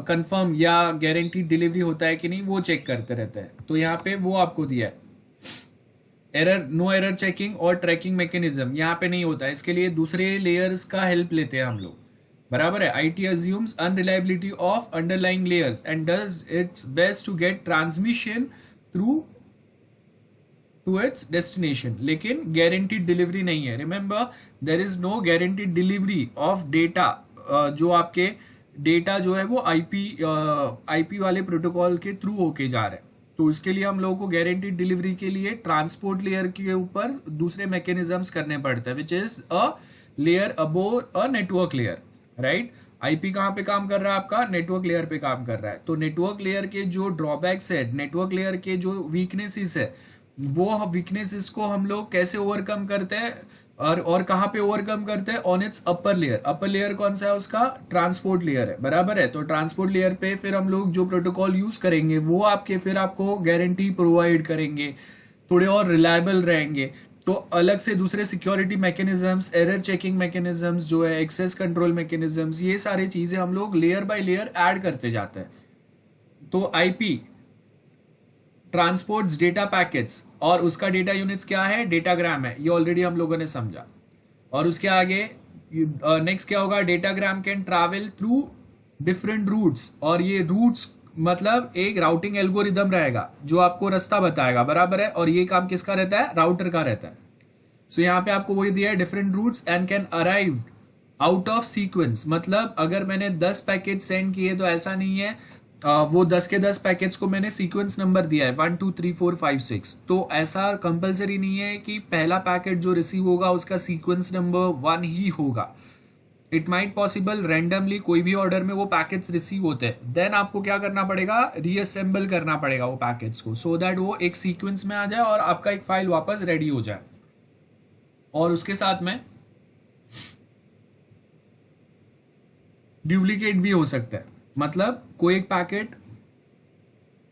कंफर्म या गारंटीड डिलीवरी होता है कि नहीं वो चेक करते रहते हैं। तो यहाँ पे वो आपको दिया है, नो एरर चेकिंग और ट्रैकिंग मैकेनिज्म यहाँ पे नहीं होता है, इसके लिए दूसरे लेयर्स का हेल्प लेते हैं हम लोग, बराबर है। IT assumes unreliability of underlying layers and does its best to get transmission through to its destination, लेकिन guaranteed delivery नहीं है। Remember, there is no guaranteed delivery of data। जो आपके डेटा जो है वो IP वाले प्रोटोकॉल के थ्रू होके जा रहे हैं, तो इसके लिए हम लोगों को गारंटीड डिलीवरी के लिए ट्रांसपोर्ट लेयर के ऊपर दूसरे मैकेनिज्म्स करने पड़ते हैं, which is a layer above a network layer, right. IP कहाँ पे काम कर रहा है आपका, नेटवर्क लेयर पे काम कर रहा है। तो नेटवर्क लेयर के जो ड्रॉबैक्स है, नेटवर्क लेयर के जो वीकनेसेस है, वो वीकनेसेस को हम लोग कैसे ओवरकम करते हैं और कहाँ पे ओवरकम करते हैं, on it's upper layer. Upper layer कौन सा है उसका, ट्रांसपोर्ट लेयर है, बराबर है। तो ट्रांसपोर्ट लेयर पे फिर हम लोग जो प्रोटोकॉल यूज करेंगे वो आपको गारंटी प्रोवाइड करेंगे, थोड़े और रिलायबल रहेंगे। तो अलग से दूसरे security mechanisms, error checking mechanisms जो है, एक्सेस कंट्रोल मैकेनिज्म्स, ये सारी चीजें हम लोग लेयर बाय लेयर ऐड करते जाते हैं। तो आईपी ट्रांसपोर्ट्स डेटा पैकेट्स, और उसका डेटा यूनिट्स क्या है, डेटाग्राम है, ये ऑलरेडी हम लोगों ने समझा। और उसके आगे नेक्स्ट क्या होगा, datagram can travel through different routes, और ये रूट्स मतलब एक राउटिंग एल्गोरिदम रहेगा जो आपको रास्ता बताएगा, बराबर है, और ये काम किसका रहता है, राउटर का रहता है। सो यहाँ पे आपको वही दिया है, different routes and can arrive out of sequence, मतलब अगर मैंने 10 पैकेट सेंड किए तो ऐसा नहीं है वो 10 के 10 पैकेट्स को मैंने सीक्वेंस नंबर दिया है 1 2 3 4 5 6, तो ऐसा कंपलसरी नहीं है कि पहला पैकेट जो रिसीव होगा उसका सीक्वेंस नंबर 1 ही होगा। इट माइट पॉसिबल रैंडमली कोई भी ऑर्डर में वो पैकेट्स रिसीव होते हैं, देन आपको क्या करना पड़ेगा, रीअसेंबल करना पड़ेगा वो पैकेट्स को, सो दैट वो एक सीक्वेंस में आ जाए और आपका एक फाइल वापस रेडी हो जाए। और उसके साथ में डुप्लीकेट भी हो सकता है, मतलब कोई एक पैकेट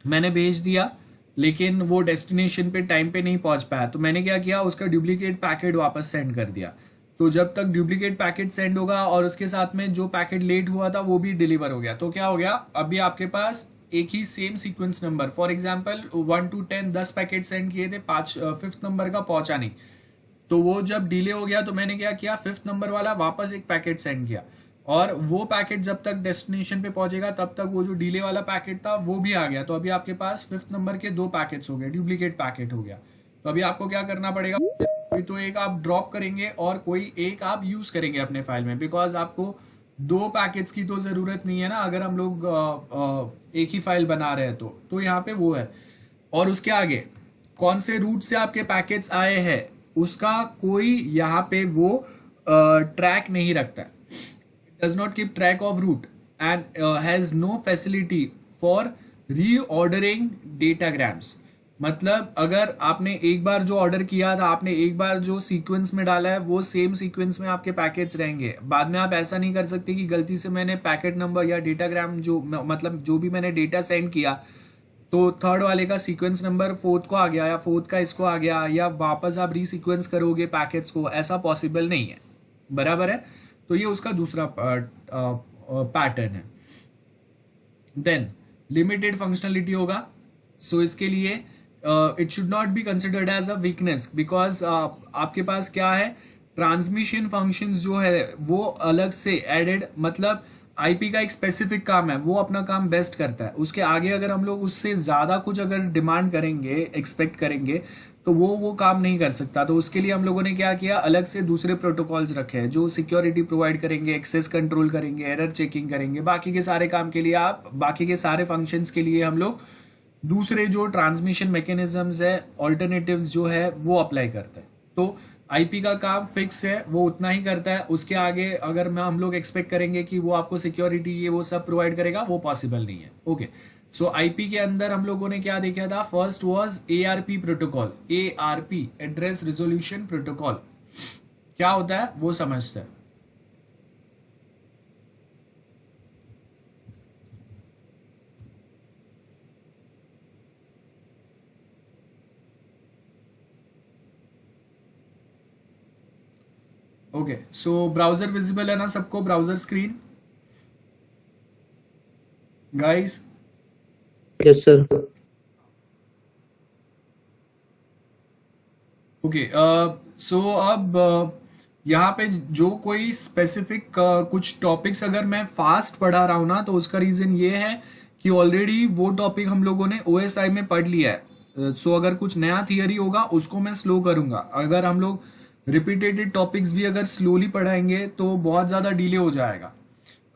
मैंने भेज दिया लेकिन वो डेस्टिनेशन पे टाइम पे नहीं पहुंच पाया, तो मैंने क्या किया, उसका डुप्लीकेट पैकेट वापस सेंड कर दिया। तो जब तक डुप्लीकेट पैकेट सेंड होगा और उसके साथ में जो पैकेट लेट हुआ था वो भी डिलीवर हो गया, तो क्या हो गया, अभी आपके पास एक ही same sequence number, for example 1 to 10 10 packet send किए थे, 5th नंबर का पहुंचा नहीं, तो वो जब डिले हो गया तो मैंने क्या किया, 5th नंबर वाला वापस एक पैकेट सेंड किया, और वो पैकेट जब तक डेस्टिनेशन पे पहुंचेगा तब तक वो जो डिले वाला पैकेट था वो भी आ गया, तो अभी आपके पास 5th नंबर के 2 पैकेट्स हो गए, डुप्लीकेट पैकेट हो गया। तो अभी आपको क्या करना पड़ेगा, कोई तो एक आप ड्रॉप करेंगे और कोई एक आप यूज करेंगे अपने फाइल में, बिकॉज आपको 2 पैकेट्स की तो जरूरत नहीं है ना, अगर हम लोग एक ही फाइल बना रहे हैं तो यहाँ पे वो है। और उसके आगे कौन से रूट से आपके पैकेट्स आए हैं उसका कोई यहाँ पे वो ट्रैक नहीं रखता, does not keep track of route and has no facility for reordering datagrams, मतलब अगर आपने एक बार जो ऑर्डर किया था, आपने एक बार जो सीक्वेंस में डाला है वो सेम सीक्वेंस में आपके पैकेट्स रहेंगे, बाद में आप ऐसा नहीं कर सकते कि गलती से मैंने पैकेट नंबर या डेटाग्राम जो मतलब जो भी मैंने डेटा सेंड किया तो थर्ड वाले का सीक्वेंस नंबर 4th को आ गया या 4th का इसको आ गया, या वापस आप रीसीक्वेंस करोगे पैकेट्स को, ऐसा पॉसिबल नहीं है, बराबर है। तो ये उसका दूसरा पैटर्न है। देन लिमिटेड फंक्शनलिटी होगा, सो इसके लिए it should not be considered as a weakness, because आपके पास क्या है, ट्रांसमिशन फंक्शंस जो है वो अलग से एडेड, मतलब आईपी का एक स्पेसिफिक काम है, वो अपना काम बेस्ट करता है, उसके आगे अगर हम लोग उससे ज्यादा कुछ अगर डिमांड करेंगे, एक्सपेक्ट करेंगे, तो वो काम नहीं कर सकता। तो उसके लिए हम लोगों ने क्या किया, अलग से दूसरे प्रोटोकॉल्स रखे हैं जो सिक्योरिटी प्रोवाइड करेंगे, एक्सेस कंट्रोल करेंगे, एरर चेकिंग करेंगे, बाकी के सारे काम के लिए बाकी के सारे फंक्शंस के लिए हम लोग दूसरे जो ट्रांसमिशन मैकेनिज्म्स है, ऑल्टरनेटिव्स जो है वो अप्लाई करते हैं। तो आईपी का काम फिक्स है, वो उतना ही करता है, उसके आगे अगर हम लोग एक्सपेक्ट करेंगे कि वो आपको सिक्योरिटी ये वो सब प्रोवाइड करेगा, वो पॉसिबल नहीं है। ओके, सो आईपी के अंदर हम लोगों ने क्या देखा था, first was ARP protocol, ARP address resolution protocol, क्या होता है वो समझते हैं। ओके, सो ब्राउजर विजिबल है ना सबको, browser screen guys? Yes sir. Okay, so अब यहाँ पे जो कोई स्पेसिफिक कुछ टॉपिक्स अगर मैं फास्ट पढ़ा रहा हूँ ना, तो उसका रीजन ये है कि ऑलरेडी वो टॉपिक हम लोगों ने ओएसआई में पढ़ लिया है। सो अगर कुछ नया थियरी होगा उसको मैं स्लो करूंगा, अगर हम लोग रिपीटेटेड टॉपिक्स भी अगर स्लोली पढ़ाएंगे तो बहुत ज़्यादा डिले हो जाएगा,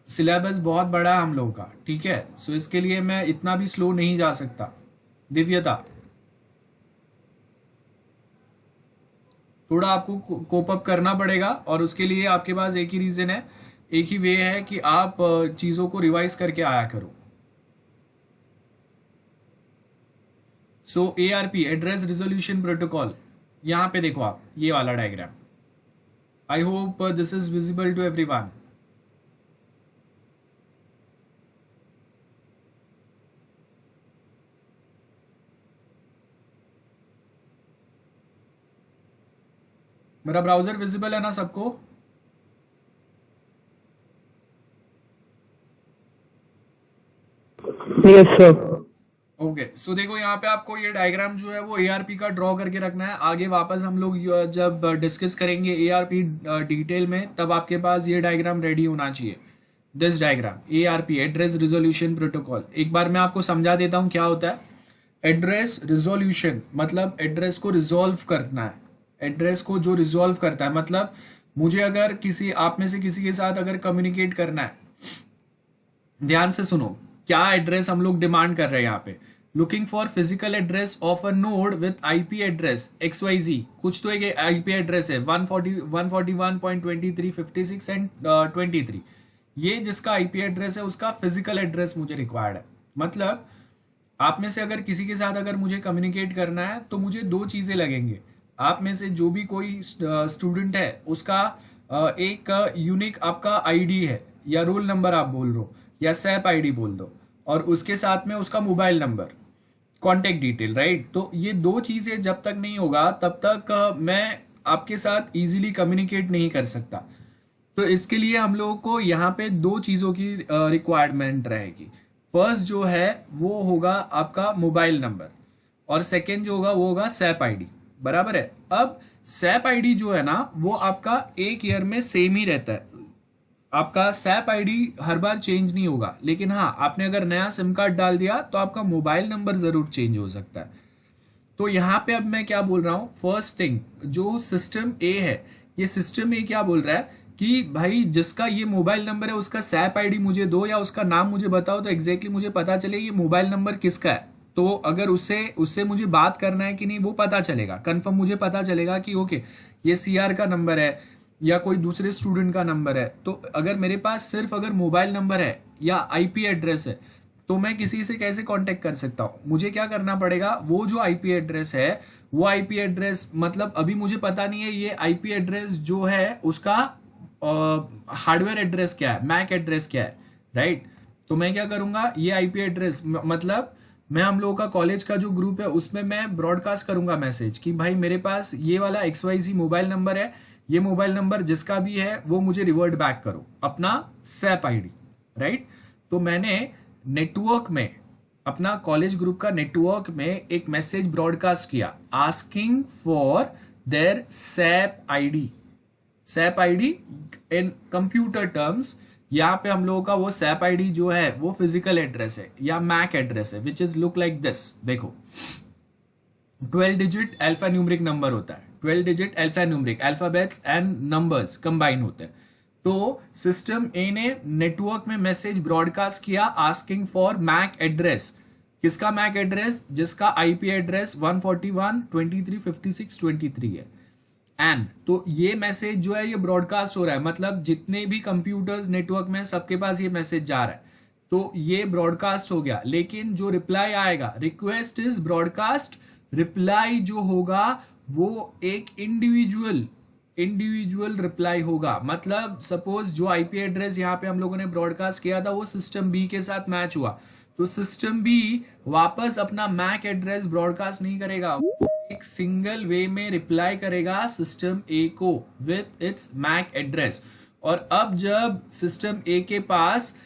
सिलेबस बहुत बड़ा है हम लोगों का, ठीक है। सो इसके लिए मैं इतना भी स्लो नहीं जा सकता। दिव्यता, थोड़ा आपको कोप अप करना पड़ेगा, और उसके लिए आपके पास एक ही रीजन है, एक ही वे है कि आप चीज़ों को रिवाइज करके आया करो। So ARP address resolution protocol, यहाँ पे देखो आप ये वाला diagram, I hope this is visible to everyone. मेरा ब्राउजर विजिबल है ना सबको? Yes sir. ओके सो देखो यहाँ पे आपको ये डायग्राम जो है वो एआरपी का ड्रॉ करके रखना है। आगे वापस हम लोग जब डिस्कस करेंगे एआरपी डिटेल में, तब आपके पास ये डायग्राम रेडी होना चाहिए। This diagram ARP, address resolution protocol. एक बार मैं आपको समझा देता हूँ क्या होता है। एड्रेस रिजोल्यूशन मतलब एड्रेस को रिजोल्व करना है। एड्रेस को जो रिजोल्व करता है मतलब मुझे अगर किसी आप में से किसी के साथ अगर कम्युनिकेट करना है, ध्यान से सुनो क्या एड्रेस हम लोग डिमांड कर रहे हैं यहाँ पे। Looking for physical address of a node with IP address XYZ। कुछ तो एक आईपी एड्रेस है 141.2356 एंड 23। ये जिसका आईपी एड्रेस है उसका फिजिकल एड्रेस मुझे रिक्वायर्ड है। मतलब आप में से अगर किसी के साथ अगर मुझे कम्युनिकेट करना है तो मुझे दो चीजें लगेंगे। आप में से जो भी कोई स्टूडेंट है उसका एक यूनिक आपका आईडी है, या रोल नंबर आप बोल रहे हो, या सैप आईडी बोल दो, और उसके साथ में उसका mobile number, contact detail, right. तो ये दो चीजें जब तक नहीं होगा तब तक मैं आपके साथ इजीली कम्युनिकेट नहीं कर सकता। तो इसके लिए हम लोगों को यहाँ पे दो चीजों की रिक्वायरमेंट रहेगी। फर्स्ट जो है वो होगा आपका मोबाइल नंबर, और सेकेंड जो होगा वो होगा सैप आईडी। बराबर है। अब सैप आईडी जो है ना वो आपका एक ईयर में सेम ही रहता है। आपका सैप आईडी हर बार चेंज नहीं होगा, लेकिन हाँ आपने अगर नया सिम कार्ड डाल दिया तो आपका मोबाइल नंबर जरूर चेंज हो सकता है। तो यहाँ पे अब मैं क्या बोल रहा हूँ, फर्स्ट थिंग जो सिस्टम ए है, ये सिस्टम ए क्या बोल रहा है कि भाई जिसका ये मोबाइल नंबर है उसका सैप आईडी मुझे दो, या उसका नाम मुझे बताओ तो एग्जैक्टली मुझे पता चले ये मोबाइल नंबर किसका है। तो अगर उससे उससे मुझे बात करना है कि नहीं वो पता चलेगा, कंफर्म मुझे पता चलेगा कि ओके ये सीआर का नंबर है या कोई दूसरे स्टूडेंट का नंबर है। तो अगर मेरे पास सिर्फ अगर मोबाइल नंबर है या आईपी एड्रेस है तो मैं किसी से कैसे कांटेक्ट कर सकता हूँ। मुझे क्या करना पड़ेगा, वो जो आईपी एड्रेस है वो आईपी एड्रेस मतलब अभी मुझे पता नहीं है ये आईपी एड्रेस जो है उसका हार्डवेयर एड्रेस क्या है, मैक एड्रेस क्या है, राइट। तो मैं क्या करूंगा, ये आईपी एड्रेस मतलब मैं हम लोगों का कॉलेज का जो ग्रुप है उसमें मैं ब्रॉडकास्ट करूंगा मैसेज कि भाई मेरे पास ये वाला XYZ मोबाइल नंबर है, ये मोबाइल नंबर जिसका भी है वो मुझे रिवर्ट बैक करो अपना सैप आईडी, राइट। तो मैंने नेटवर्क में अपना कॉलेज ग्रुप का नेटवर्क में एक मैसेज ब्रॉडकास्ट किया asking for their SAP ID. SAP ID in computer terms यहाँ पे हम लोगों का वो सैप आईडी जो है वो फिजिकल एड्रेस है या मैक एड्रेस है, which is look like this. देखो 12 डिजिट अल्फा न्यूमरिक नंबर होता है, 12 digit alpha numeric, alphabets and numbers combine होते हैं। तो सिस्टम ए ने नेटवर्क में मैसेज ब्रॉडकास्ट किया आस्किंग फॉर मैक एड्रेस। किसका मैक एड्रेस, जिसका आईपी एड्रेस 141.2356.23 है। एंड तो ये मैसेज जो है ये ब्रॉडकास्ट हो रहा है, मतलब जितने भी कंप्यूटर्स नेटवर्क में सबके पास ये मैसेज जा रहा है। तो ये ब्रॉडकास्ट हो गया, लेकिन जो रिप्लाई आएगा, रिक्वेस्ट इज ब्रॉडकास्ट, रिप्लाई जो होगा वो एक इंडिविजुअल रिप्लाई होगा। मतलब सपोज जो आईपी एड्रेस यहाँ पे हम लोगों ने ब्रॉडकास्ट किया था वो सिस्टम बी के साथ मैच हुआ, तो सिस्टम बी वापस अपना मैक एड्रेस ब्रॉडकास्ट नहीं करेगा, एक सिंगल वे में रिप्लाई करेगा सिस्टम ए को विथ इट्स मैक एड्रेस। और अब जब सिस्टम ए के पास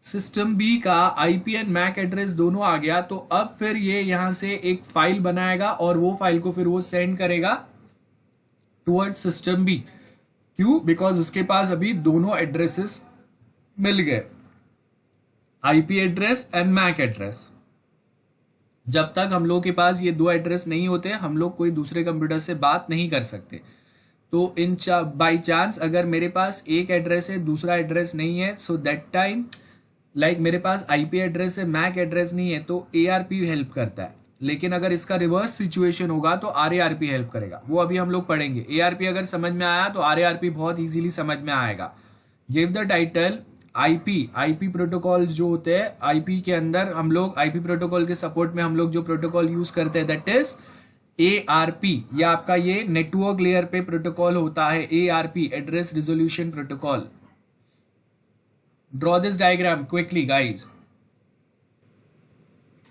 सिस्टम बी का आईपी एंड मैक एड्रेस दोनों आ गया, तो अब फिर ये यहां से एक फाइल बनाएगा और वो फाइल को फिर वो सेंड करेगा टुवर्ड सिस्टम बी। क्यों? बिकॉज उसके पास अभी दोनों एड्रेसेस मिल गए, IP address and MAC address. जब तक हम लोग के पास ये दो एड्रेस नहीं होते हम लोग कोई दूसरे कंप्यूटर से बात नहीं कर सकते। तो इन बाई चांस अगर मेरे पास एक एड्रेस है दूसरा एड्रेस नहीं है, सो दैट टाइम लाइक मेरे पास आईपी एड्रेस है मैक एड्रेस नहीं है, तो एआरपी हेल्प करता है। लेकिन अगर इसका रिवर्स सिचुएशन होगा तो आरएआरपी हेल्प करेगा, वो अभी हम लोग पढ़ेंगे। एआरपी अगर समझ में आया तो आरएआरपी बहुत इजीली समझ में आएगा। Give the title IP protocol जो होते हैं, आईपी के अंदर हम लोग आईपी प्रोटोकॉल के सपोर्ट में हम लोग जो प्रोटोकॉल यूज करते हैं दैट इज एआरपी, या आपका ये नेटवर्क लेयर पे प्रोटोकॉल होता है ARP, address resolution protocol. Draw this diagram quickly guys.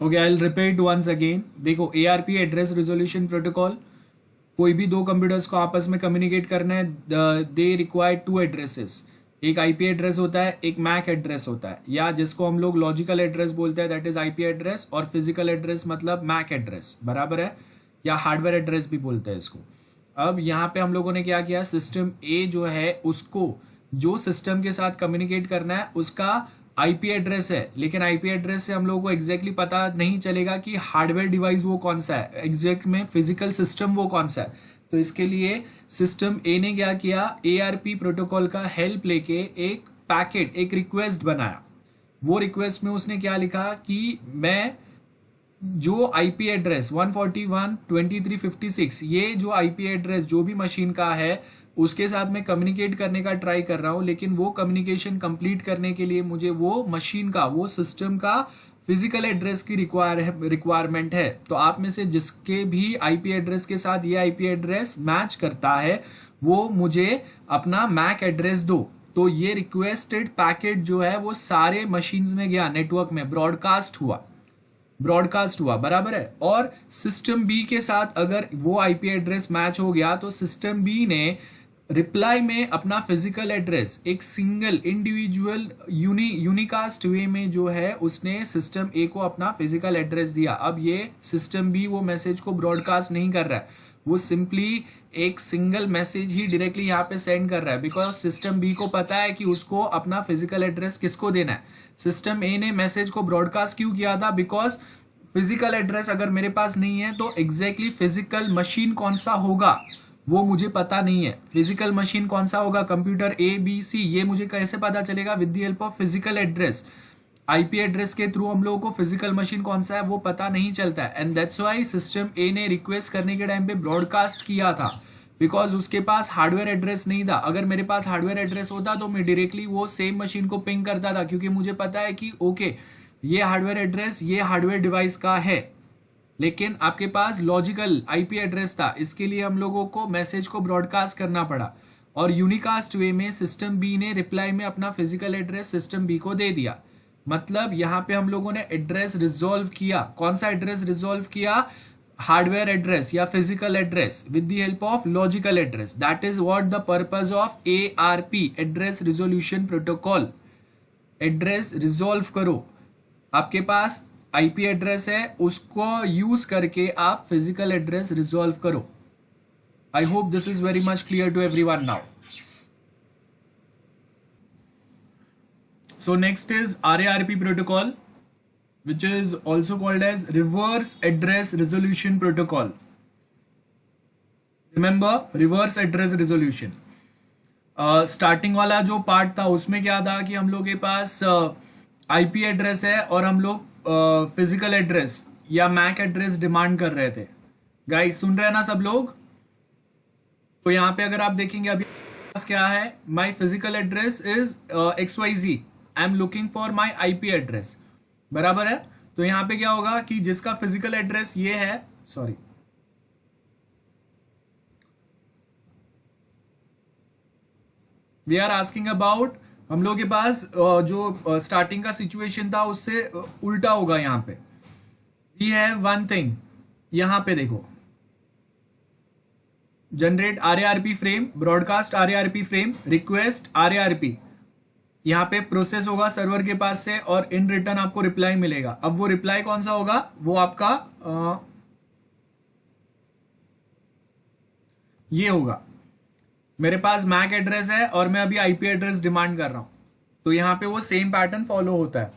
Okay I will repeat once again. देखो एआरपी एड्रेस रिजोल्यूशन प्रोटोकॉल, कोई भी दो कंप्यूटर्स को आपस में कम्युनिकेट करना है, दे रिक्वायर टू एड्रेसेस। एक आईपी एड्रेस होता है, एक मैक एड्रेस होता है, या जिसको हम लोग लॉजिकल एड्रेस बोलते हैं, दैट इज आईपी एड्रेस, और फिजिकल एड्रेस मतलब मैक एड्रेस, बराबर है, या हार्डवेयर एड्रेस भी बोलते हैं इसको। अब यहाँ पे हम लोगों ने क्या किया, सिस्टम ए जो है उसको जो सिस्टम के साथ कम्युनिकेट करना है उसका आईपी एड्रेस है, लेकिन आईपी एड्रेस से हम लोगों को एग्जैक्टली पता नहीं चलेगा कि हार्डवेयर डिवाइस वो कौन सा है, एग्जैक्ट में फिजिकल सिस्टम वो कौन सा है। तो इसके लिए सिस्टम ए ने क्या किया, एआरपी प्रोटोकॉल का हेल्प लेके एक पैकेट, एक रिक्वेस्ट बनाया। वो रिक्वेस्ट में उसने क्या लिखा कि मैं जो आईपी एड्रेस 141.2356 ये जो आईपी एड्रेस जो भी मशीन का है उसके साथ मैं कम्युनिकेट करने का ट्राई कर रहा हूं, लेकिन वो कम्युनिकेशन कंप्लीट करने के लिए मुझे वो मशीन का, वो सिस्टम का फिजिकल एड्रेस की रिक्वायरमेंट है। तो आप में से जिसके भी आईपी एड्रेस के साथ ये आईपी एड्रेस मैच करता है वो मुझे अपना मैक एड्रेस दो। तो ये रिक्वेस्टेड पैकेट जो है वो सारे मशीन्स में गया, नेटवर्क में ब्रॉडकास्ट हुआ, बराबर है। और सिस्टम बी के साथ अगर वो आईपी एड्रेस मैच हो गया तो सिस्टम बी ने रिप्लाई में अपना फिजिकल एड्रेस एक सिंगल इंडिविजुअल यूनिकास्ट वे में जो है उसने सिस्टम ए को अपना फिजिकल एड्रेस दिया। अब ये सिस्टम बी वो मैसेज को ब्रॉडकास्ट नहीं कर रहा है, वो सिंपली एक सिंगल मैसेज ही डायरेक्टली यहाँ पे सेंड कर रहा है, बिकॉज सिस्टम बी को पता है कि उसको अपना फिजिकल एड्रेस किसको देना है। सिस्टम ए ने मैसेज को ब्रॉडकास्ट क्यों किया था, बिकॉज फिजिकल एड्रेस अगर मेरे पास नहीं है तो एग्जैक्टली फिजिकल मशीन कौन सा होगा वो मुझे पता नहीं है। फिजिकल मशीन कौन सा होगा, कंप्यूटर ए बी सी, ये मुझे कैसे पता चलेगा, with the help of physical address. IP address के थ्रू हम लोगों को फिजिकल मशीन कौन सा है वो पता नहीं चलता है। एंड दैट्स व्हाई सिस्टम ए ने रिक्वेस्ट करने के टाइम पे ब्रॉडकास्ट किया था, बिकॉज उसके पास हार्डवेयर एड्रेस नहीं था। अगर मेरे पास हार्डवेयर एड्रेस होता तो मैं डायरेक्टली वो सेम मशीन को पिंग करता था, क्योंकि मुझे पता है कि ओके ये हार्डवेयर एड्रेस ये हार्डवेयर डिवाइस का है। लेकिन आपके पास लॉजिकल आईपी एड्रेस था, इसके लिए हम लोगों को मैसेज को ब्रॉडकास्ट करना पड़ा, और यूनिकास्ट वे में सिस्टम बी ने रिप्लाई में अपना फिजिकल एड्रेस सिस्टम बी को दे दिया। मतलब यहाँ पे हम लोगों ने एड्रेस रिजॉल्व किया। कौन सा एड्रेस रिजॉल्व किया, हार्डवेयर एड्रेस या physical address with the help of logical address. That is what the purpose of ARP, address resolution protocol. Address resolve करो, आपके पास आईपी एड्रेस है उसको यूज करके आप फिजिकल एड्रेस रिजॉल्व करो। I hope this is very much clear to everyone now. So next is RARP protocol, which is also called as Reverse Address Resolution Protocol. Remember Reverse Address Resolution. Starting वाला जो part था उसमें क्या था कि हम लोग के पास आईपी एड्रेस है और हम लोग फिजिकल एड्रेस या मैक एड्रेस डिमांड कर रहे थे। गाइस सुन रहे हैं ना सब लोग? तो यहाँ पे अगर आप देखेंगे अभी क्या है, माई physical address is XYZ, I am looking for my IP address, बराबर है। तो यहाँ पे क्या होगा कि जिसका फिजिकल एड्रेस ये है, sorry we are asking about, हम लोग के पास जो स्टार्टिंग का सिचुएशन था उससे उल्टा होगा। यहाँ पे वी हैव वन थिंग, यहाँ पे देखो generate RARP frame, broadcast RARP frame, request RARP, यहाँ पे प्रोसेस होगा सर्वर के पास से और इन रिटर्न आपको रिप्लाई मिलेगा। अब वो रिप्लाई कौन सा होगा, वो आपका ये होगा, मेरे पास मैक एड्रेस है और मैं अभी आईपी एड्रेस डिमांड कर रहा हूं, तो यहाँ पे वो सेम पैटर्न फॉलो होता है।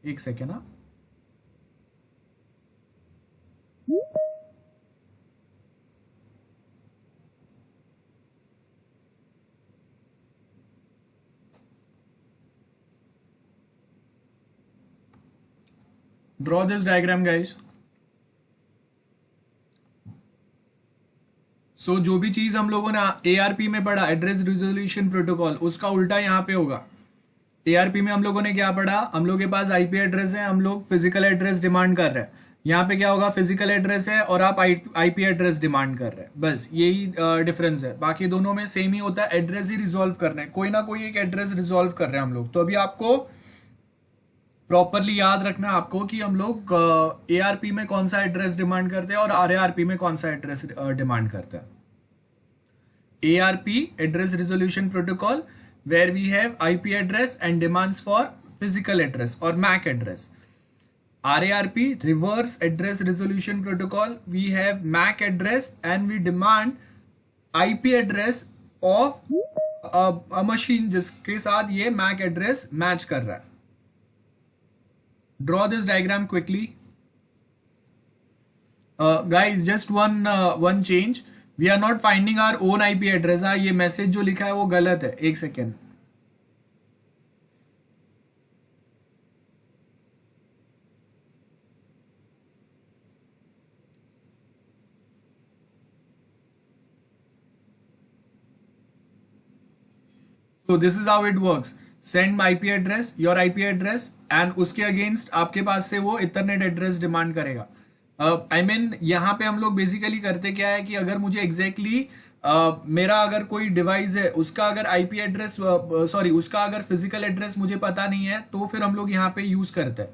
एक सेकेंड ना, ड्रॉ दिस डायग्राम गाइस। सो जो भी चीज हम लोगों ने ARP में पढ़ा, एड्रेस रिजोल्यूशन प्रोटोकॉल, उसका उल्टा यहाँ पे होगा। ARP में हम लोगों ने क्या पढ़ा, हम लोग के पास आईपी एड्रेस है, हम लोग फिजिकल एड्रेस डिमांड कर रहे हैं। यहाँ पे क्या होगा, फिजिकल एड्रेस है और आप आईपी एड्रेस डिमांड कर रहे हैं, बस यही डिफरेंस है। बाकी दोनों में सेम ही होता है, एड्रेस ही रिजोल्व करना है, कोई ना कोई एक एड्रेस रिजोल्व कर रहे हैं हम लोग। तो अभी आपको प्रॉपरली याद रखना है आपको कि हम लोग ARP में कौन सा एड्रेस डिमांड करते हैं और RARP में कौन सा एड्रेस डिमांड करते हैं। ARP, Address Resolution Protocol, where we have IP address and demands for physical address or MAC address. RARP, Reverse Address Resolution Protocol, we have MAC address and we demand IP address of a machine जिसके साथ ये MAC address match कर रहा है. Draw this diagram quickly. Guys, just one change. We are not finding our own IP address. हाँ, ये message जो लिखा है वो गलत है. एक second. So this is how it works. Send my IP address, your IP address, and उसके अगेंस्ट आपके पास से वो इथरनेट एड्रेस डिमांड करेगा. I mean, यहाँ पे हम लोग बेसिकली करते क्या है कि अगर मुझे एग्जैक्टली मेरा अगर कोई डिवाइस है उसका अगर आईपी एड्रेस उसका अगर फिजिकल एड्रेस मुझे पता नहीं है तो फिर हम लोग यहाँ पे यूज करते हैं.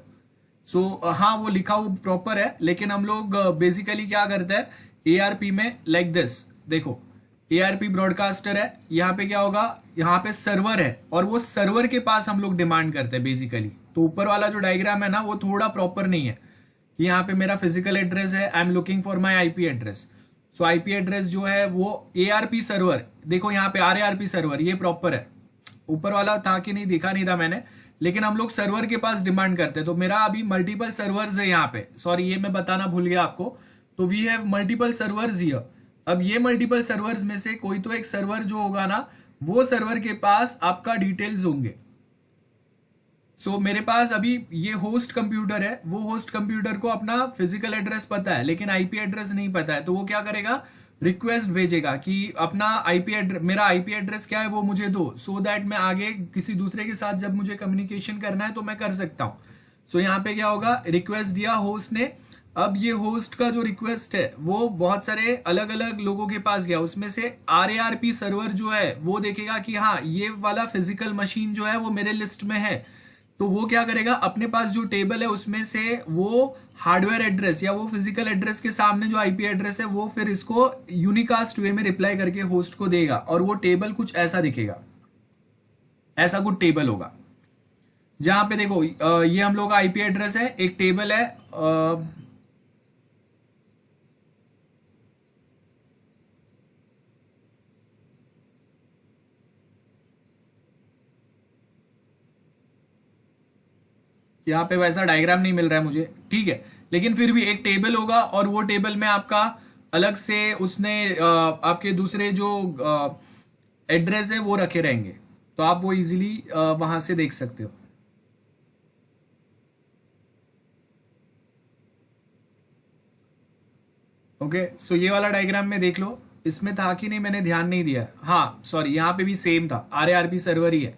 सो हाँ, वो लिखा हुआ प्रॉपर है, लेकिन हम लोग बेसिकली क्या करते हैं एआरपी में लाइक दिस. देखो, एआरपी ब्रॉडकास्टर है, यहाँ पे क्या होगा, यहाँ पे सर्वर है और वो सर्वर के पास हम लोग डिमांड करते हैं बेसिकली. तो ऊपर वाला जो डायग्राम है ना वो थोड़ा प्रॉपर नहीं है. यहाँ पे मेरा फिजिकल एड्रेस है, I am looking for my IP address. So IP address जो है वो एआरपी सर्वर, देखो यहाँ पे आरएआरपी सर्वर, ये प्रॉपर है. ऊपर वाला था कि नहीं, दिखा नहीं था मैंने, लेकिन हम लोग सर्वर के पास डिमांड करते हैं. तो मेरा अभी मल्टीपल सर्वर्स है यहाँ पे, सॉरी ये मैं बताना भूल गया आपको. तो we have multiple servers here. अब ये मल्टीपल सर्वर्स में से कोई तो एक सर्वर जो होगा ना, वो सर्वर के पास आपका डिटेल्स होंगे. सो मेरे पास अभी ये होस्ट कंप्यूटर है, वो होस्ट कंप्यूटर को अपना फिजिकल एड्रेस पता है लेकिन आईपी एड्रेस नहीं पता है. तो वो क्या करेगा, रिक्वेस्ट भेजेगा कि अपना आईपी एड्रेस, मेरा आईपी एड्रेस क्या है वो मुझे दो, सो दैट मैं आगे किसी दूसरे के साथ जब मुझे कम्युनिकेशन करना है तो मैं कर सकता हूँ. सो यहाँ पे क्या होगा, रिक्वेस्ट दिया होस्ट ने. अब ये होस्ट का जो रिक्वेस्ट है वो बहुत सारे अलग अलग लोगों के पास गया, उसमें से आरएआरपी सर्वर जो है वो देखेगा कि हाँ ये वाला फिजिकल मशीन जो है वो मेरे लिस्ट में है. तो वो क्या करेगा, अपने पास जो टेबल है उसमें से वो हार्डवेयर एड्रेस या वो फिजिकल एड्रेस के सामने जो आईपी एड्रेस है वो फिर इसको यूनिकास्ट वे में रिप्लाई करके होस्ट को देगा और वो टेबल कुछ ऐसा दिखेगा. ऐसा कुछ टेबल होगा जहां पे देखो ये हम लोग का आईपी एड्रेस है, एक टेबल है. यहाँ पे वैसा डायग्राम नहीं मिल रहा है मुझे, ठीक है, लेकिन फिर भी एक टेबल होगा और वो टेबल में आपका अलग से उसने आपके दूसरे जो एड्रेस है वो रखे रहेंगे. तो आप वो इजीली वहां से देख सकते हो. ओके, सो ये वाला डायग्राम में देख लो, इसमें था कि नहीं मैंने ध्यान नहीं दिया. हाँ सॉरी, यहाँ पे भी सेम था, आरएआरपी सर्वर ही है.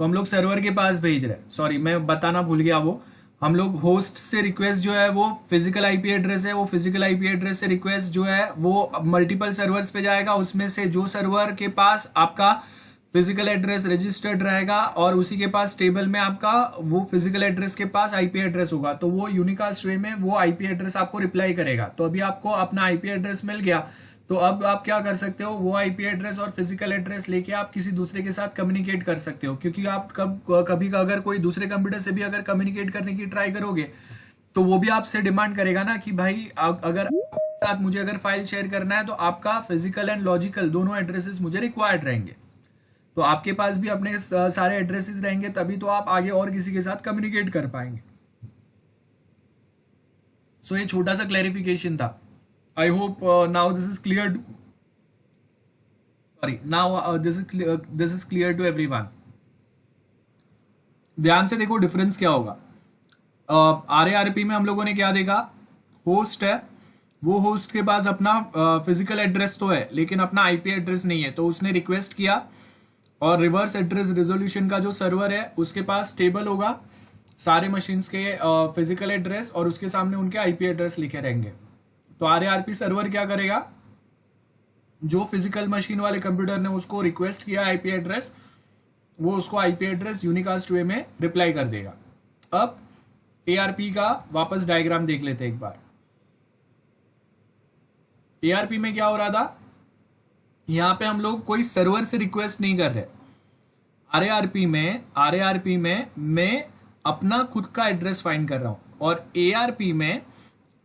तो हम लोग सर्वर के पास भेज रहे हैं, सॉरी मैं बताना भूल गया. वो हम लोग होस्ट से रिक्वेस्ट जो है वो फिजिकल आईपी एड्रेस है, वो फिजिकल आईपी एड्रेस से रिक्वेस्ट जो है वो मल्टीपल सर्वर्स पे जाएगा. उसमें से जो सर्वर के पास आपका फिजिकल एड्रेस रजिस्टर्ड रहेगा और उसी के पास टेबल में आपका वो फिजिकल एड्रेस के पास आईपी एड्रेस होगा, तो वो यूनिकास्ट वे में वो आईपी एड्रेस आपको रिप्लाई करेगा. तो अभी आपको अपना आईपी एड्रेस मिल गया, तो अब आप क्या कर सकते हो, वो आईपी एड्रेस और फिजिकल एड्रेस लेके आप किसी दूसरे के साथ कम्युनिकेट कर सकते हो. क्योंकि आप कभी अगर कोई दूसरे कंप्यूटर से भी अगर कम्युनिकेट करने की ट्राई करोगे तो वो भी आपसे डिमांड करेगा ना कि भाई अगर साथ मुझे अगर फाइल शेयर करना है तो आपका फिजिकल एंड लॉजिकल दोनों एड्रेसेस मुझे रिक्वायर्ड रहेंगे. तो आपके पास भी अपने सारे एड्रेसेस रहेंगे, तभी तो आप आगे और किसी के साथ कम्युनिकेट कर पाएंगे. सो ये छोटा सा क्लैरिफिकेशन था. I hope now this is clear. Sorry, now this is clear to everyone. ध्यान से देखो डिफरेंस क्या होगा. आरएआरपी में हम लोगों ने क्या देखा, होस्ट है, वो होस्ट के पास अपना फिजिकल एड्रेस तो है लेकिन अपना आईपी एड्रेस नहीं है, तो उसने रिक्वेस्ट किया. और रिवर्स एड्रेस रिजोल्यूशन का जो सर्वर है उसके पास टेबल होगा सारे मशीन्स के फिजिकल एड्रेस और उसके सामने उनके आईपी एड्रेस लिखे रहेंगे. तो आरएआरपी सर्वर क्या करेगा, जो फिजिकल मशीन वाले कंप्यूटर ने उसको रिक्वेस्ट किया आईपी एड्रेस, वो उसको आईपी एड्रेस यूनिकास्ट वे में रिप्लाई कर देगा. अब एआरपी का वापस डायग्राम देख लेते हैं एक बार. एआरपी में क्या हो रहा था, यहाँ पे हम लोग कोई सर्वर से रिक्वेस्ट नहीं कर रहे। आरएआरपी में मैं अपना खुद का एड्रेस फाइंड कर रहा हूँ, और एआरपी में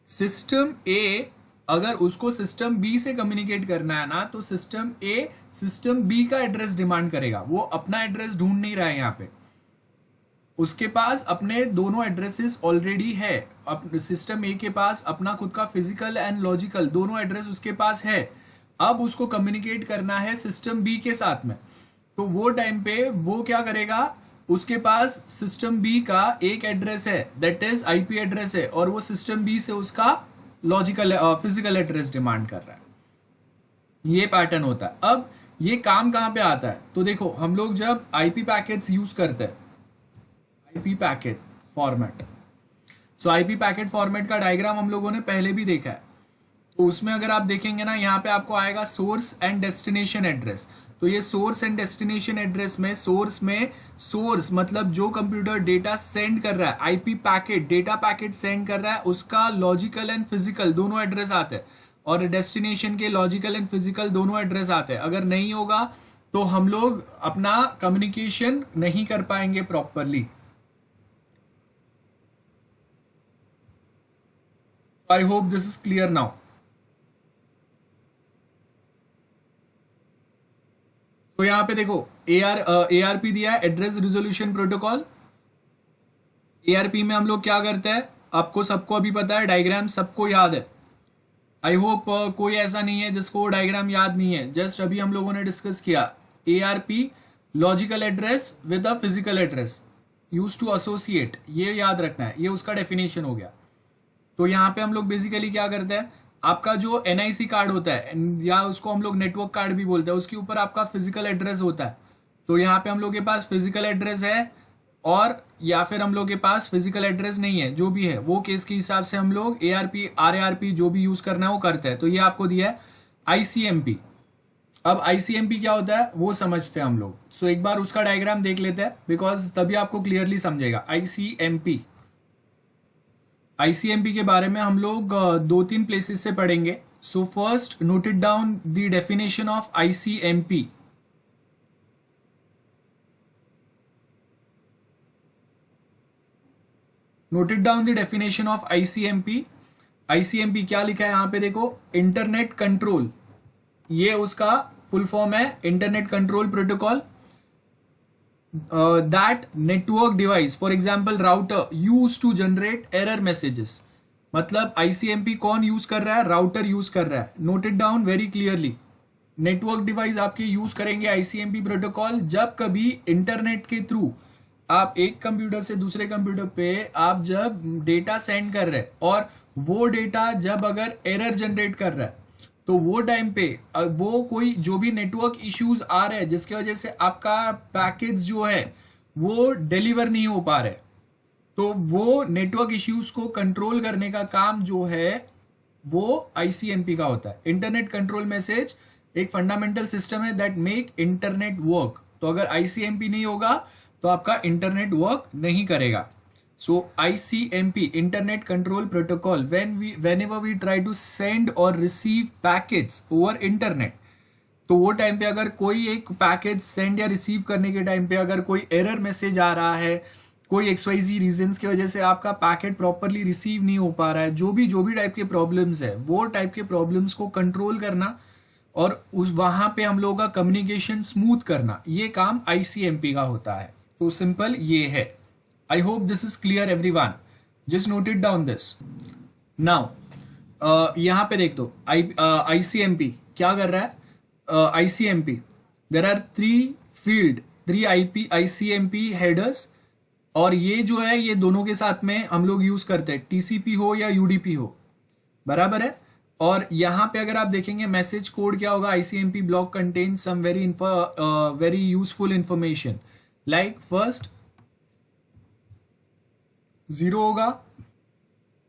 सिस्टम ए अगर उसको सिस्टम बी से कम्युनिकेट करना है ना, तो सिस्टम ए सिस्टम बी का एड्रेस डिमांड करेगा। वो अपना एड्रेस ढूंढ नहीं रहा है यहाँ पे, उसके पास अपने दोनों एड्रेसेस ऑलरेडी है। सिस्टम ए के पास अपना खुद का फिजिकल एंड लॉजिकल दोनों एड्रेस उसके पास है। अब उसको कम्युनिकेट करना है सिस्टम बी के साथ में, तो वो टाइम पे वो क्या करेगा, उसके पास सिस्टम बी का एक एड्रेस है, दैट इज आईपी एड्रेस है, और वो सिस्टम बी से उसका लॉजिकल फिजिकल एड्रेस डिमांड कर रहा है। ये पैटर्न होता है। अब ये काम कहाँ पे आता है, तो देखो हम लोग जब आईपी पैकेट्स यूज करते हैं, आईपी पैकेट फॉर्मेट, सो आईपी पैकेट फॉर्मेट का डायग्राम हम लोगों ने पहले भी देखा है। तो उसमें अगर आप देखेंगे ना, यहाँ पे आपको आएगा सोर्स एंड डेस्टिनेशन एड्रेस। तो ये सोर्स एंड डेस्टिनेशन एड्रेस में सोर्स मतलब जो कंप्यूटर डेटा सेंड कर रहा है, IP packet data packet send कर रहा है, उसका लॉजिकल एंड फिजिकल दोनों एड्रेस आते हैं, और डेस्टिनेशन के लॉजिकल एंड फिजिकल दोनों एड्रेस आते हैं। अगर नहीं होगा तो हम लोग अपना कम्युनिकेशन नहीं कर पाएंगे properly. I hope this is clear now. तो यहां पे देखो एआरपी दिया है, एड्रेस रिजोल्यूशन प्रोटोकॉल। एआरपी में हम लोग क्या करते हैं, आपको सबको अभी पता है, डायग्राम सबको याद है। आई होप कोई ऐसा नहीं है जिसको डायग्राम याद नहीं है। जस्ट अभी हम लोगों ने डिस्कस किया ARP logical address with a physical address use to associate, ये याद रखना है, ये उसका डेफिनेशन हो गया। तो यहाँ पे हम लोग बेसिकली क्या करते हैं, आपका जो एनआईसी कार्ड होता है, या उसको हम लोग नेटवर्क कार्ड भी बोलते हैं, उसके ऊपर आपका फिजिकल एड्रेस होता है। तो यहाँ पे हम लोग के पास फिजिकल एड्रेस है, और या फिर हम लोग के पास फिजिकल एड्रेस नहीं है, जो भी है वो केस के हिसाब से हम लोग एआरपी आरएआरपी जो भी यूज करना है वो करते हैं। तो ये आपको दिया है आईसीएमपी। अब आईसीएमपी क्या होता है वो समझते हैं हम लोग। सो एक बार उसका डायग्राम देख लेते हैं, बिकॉज तभी आपको क्लियरली समझेगा। आईसीएमपी के बारे में हम लोग दो तीन प्लेसेस से पढ़ेंगे। So first note it down the definition of ICMP. Note it down the definition of ICMP. ICMP क्या लिखा है यहाँ पे देखो, इंटरनेट कंट्रोल, ये उसका फुल फॉर्म है, internet control protocol that network device for example router used to generate error messages। मतलब ICMP कौन यूज कर रहा है, राउटर यूज कर रहा है। Note it down very clearly. Network device आपके यूज करेंगे ICMP प्रोटोकॉल जब कभी इंटरनेट के थ्रू आप एक कंप्यूटर से दूसरे कंप्यूटर पे आप जब डेटा सेंड कर रहे हैं, और वो डेटा जब अगर एरर जनरेट कर रहा है, तो वो टाइम पे वो कोई जो भी नेटवर्क इश्यूज आ रहे हैं जिसकी वजह से आपका पैकेज जो है वो डिलीवर नहीं हो पा रहे, तो वो नेटवर्क इश्यूज को कंट्रोल करने का काम जो है वो आईसीएमपी का होता है। इंटरनेट कंट्रोल मैसेज एक फंडामेंटल सिस्टम है दैट मेक इंटरनेट वर्क। तो अगर आईसीएमपी नहीं होगा तो आपका इंटरनेट वर्क नहीं करेगा। So ICMP, Internet Control Protocol, whenever we try to send or receive packets over internet, तो वो टाइम पे अगर कोई एक पैकेज सेंड या रिसीव करने के टाइम पे अगर कोई एरर मैसेज आ रहा है, कोई XYZ रीजंस की वजह से आपका पैकेट प्रॉपरली रिसीव नहीं हो पा रहा है, जो भी टाइप के प्रॉब्लम्स है, वो टाइप के प्रॉब्लम्स को कंट्रोल करना और उस वहां पे हम लोगों का कम्युनिकेशन स्मूथ करना, ये काम ICMP का होता है। तो सिंपल ये है। I hope this is clear everyone. Just note it down this. Now, यहाँ पे देख दो ICMP क्या कर रहा है। ICMP there are three ICMP headers, और ये जो है ये दोनों के साथ में हम लोग यूज करते हैं, TCP हो या UDP हो, बराबर है। और यहाँ पे अगर आप देखेंगे मैसेज कोड क्या होगा, ICMP block contain some very useful information, like first 0 होगा।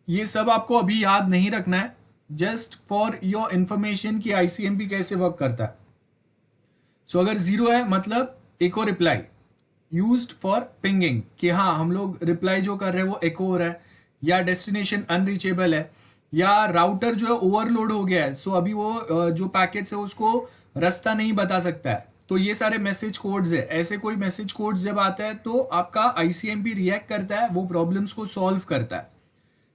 ये सब आपको अभी याद नहीं रखना है, जस्ट फॉर योर इंफॉर्मेशन कि आईसीएमपी कैसे वर्क करता है। सो अगर 0 है मतलब एको रिप्लाई यूज्ड फॉर पिंगिंग, कि हाँ हम लोग रिप्लाई जो कर रहे हैं वो एको हो रहा है, या डेस्टिनेशन अनरीचेबल है, या राउटर जो है ओवरलोड हो गया है। सो अभी वो जो पैकेट्स है उसको रास्ता नहीं बता सकता है। तो ये सारे मैसेज कोड्स है, ऐसे कोई मैसेज कोड्स जब आता है तो आपका आईसीएमपी रिएक्ट करता है, वो प्रॉब्लम्स को सॉल्व करता है।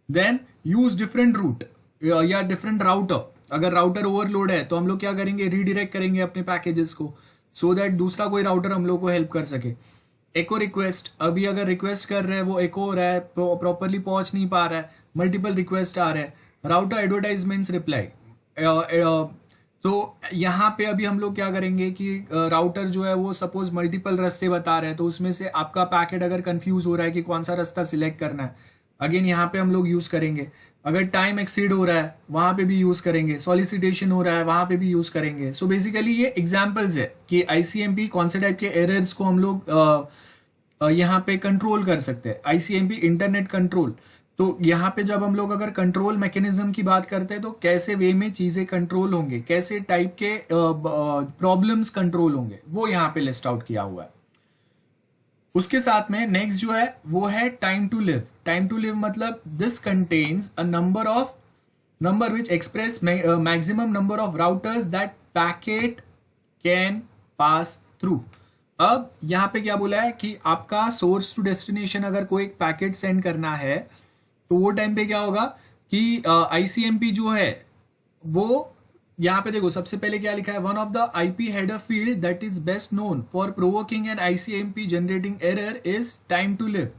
देन यूज डिफरेंट रूट या डिफरेंट राउटर। अगर राउटर ओवरलोड है तो हम लोग क्या करेंगे, रीडायरेक्ट करेंगे अपने पैकेजेस को, सो दैट दूसरा कोई राउटर हम लोग को हेल्प कर सके। एको रिक्वेस्ट, अभी अगर रिक्वेस्ट कर रहे हैं वो एको हो रहा है, प्रॉपरली पहुंच नहीं पा रहा है, मल्टीपल रिक्वेस्ट आ रहे हैं। राउटर एडवर्टाइजमेंट्स रिप्लाई, तो यहाँ पे अभी हम लोग क्या करेंगे कि राउटर जो है वो सपोज मल्टीपल रास्ते बता रहे हैं, तो उसमें से आपका पैकेट अगर कंफ्यूज हो रहा है कि कौन सा रास्ता सिलेक्ट करना है, अगेन यहाँ पे हम लोग यूज करेंगे। अगर टाइम एक्सीड हो रहा है वहां पे भी यूज करेंगे, सॉलिसिटेशन हो रहा है वहां पे भी यूज करेंगे। सो बेसिकली ये एग्जांपल्स है कि आईसीएमपी कौन से टाइप के एरर्स को हम लोग यहाँ पे कंट्रोल कर सकते हैं। आईसीएमपी इंटरनेट कंट्रोल, तो यहाँ पे जब हम लोग अगर कंट्रोल मैकेनिज्म की बात करते हैं तो कैसे वे में चीजें कंट्रोल होंगे, कैसे टाइप के प्रॉब्लम्स कंट्रोल होंगे, वो यहाँ पे लिस्ट आउट किया हुआ है। उसके साथ में नेक्स्ट जो है वो है time to live. Time to live मतलब this contains a number which express maximum number of routers that packet can pass through. अब यहाँ पे क्या बोला है कि आपका सोर्स टू डेस्टिनेशन अगर कोई एक पैकेट सेंड करना है तो वो टाइम पे क्या होगा कि आईसीएमपी जो है वो, यहाँ पे देखो सबसे पहले क्या लिखा है, one of the IP header field that is best known for provoking an ICMP generating error is time to live.